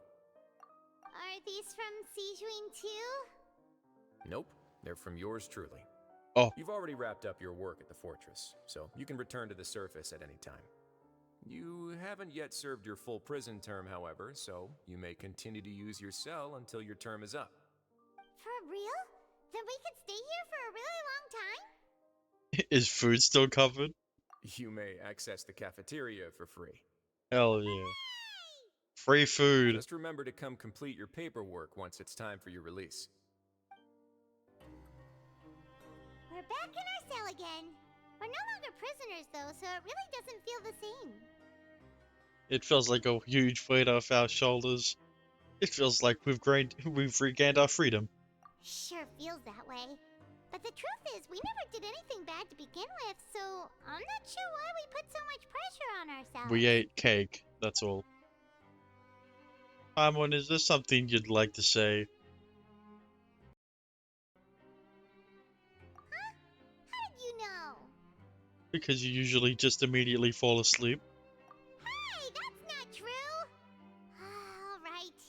[SPEAKER 4] Are these from Sijween too?
[SPEAKER 2] Nope, they're from yours truly.
[SPEAKER 5] Oh.
[SPEAKER 2] You've already wrapped up your work at the fortress, so you can return to the surface at any time. You haven't yet served your full prison term, however, so you may continue to use your cell until your term is up.
[SPEAKER 4] For real? Then we could stay here for a really long time?
[SPEAKER 5] Is food still covered?
[SPEAKER 2] You may access the cafeteria for free.
[SPEAKER 5] Hell yeah. Free food.
[SPEAKER 2] Just remember to come complete your paperwork once it's time for your release.
[SPEAKER 4] We're back in our cell again. We're no longer prisoners, though, so it really doesn't feel the same.
[SPEAKER 5] It feels like a huge weight off our shoulders. It feels like we've regained our freedom.
[SPEAKER 4] Sure feels that way. But the truth is, we never did anything bad to begin with, so I'm not sure why we put so much pressure on ourselves.
[SPEAKER 5] We ate cake, that's all. Paimon, is there something you'd like to say?
[SPEAKER 4] Huh? How did you know?
[SPEAKER 5] Because you usually just immediately fall asleep.
[SPEAKER 4] Hey, that's not true! Alright.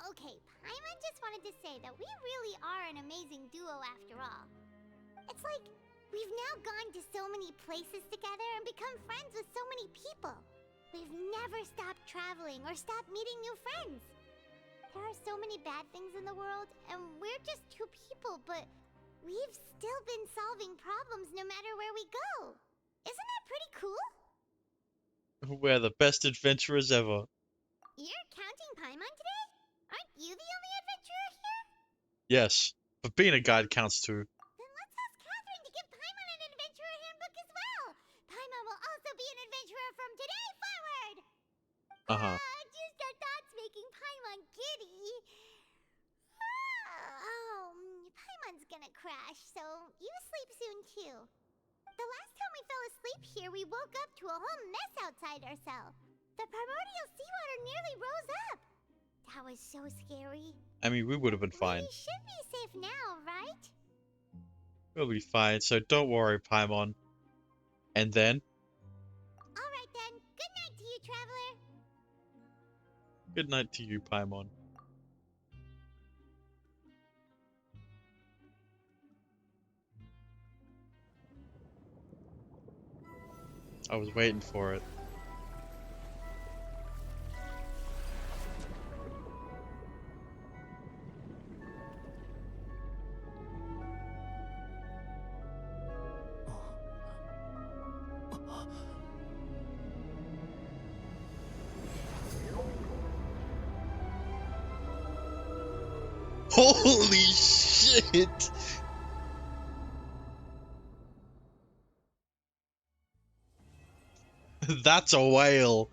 [SPEAKER 4] Okay, Paimon just wanted to say that we really are an amazing duo after all. It's like, we've now gone to so many places together and become friends with so many people. We've never stopped traveling or stopped meeting new friends. There are so many bad things in the world, and we're just two people, but we've still been solving problems no matter where we go. Isn't that pretty cool?
[SPEAKER 5] We're the best adventurers ever.
[SPEAKER 4] You're counting Paimon today? Aren't you the only adventurer here?
[SPEAKER 5] Yes, but being a guide counts too.
[SPEAKER 4] Then let's ask Catherine to give Paimon an adventurer handbook as well. Paimon will also be an adventurer from today forward.
[SPEAKER 5] Uh-huh.
[SPEAKER 4] Just our thoughts making Paimon giddy. Paimon's gonna crash, so you sleep soon too. The last time we fell asleep here, we woke up to a whole mess outside our cell. The primordial seawater nearly rose up. That was so scary.
[SPEAKER 5] I mean, we would have been fine.
[SPEAKER 4] We should be safe now, right?
[SPEAKER 5] We'll be fine, so don't worry, Paimon. And then?
[SPEAKER 4] Alright then, good night to you, traveler.
[SPEAKER 5] Good night to you, Paimon. I was waiting for it. Holy shit! That's a whale.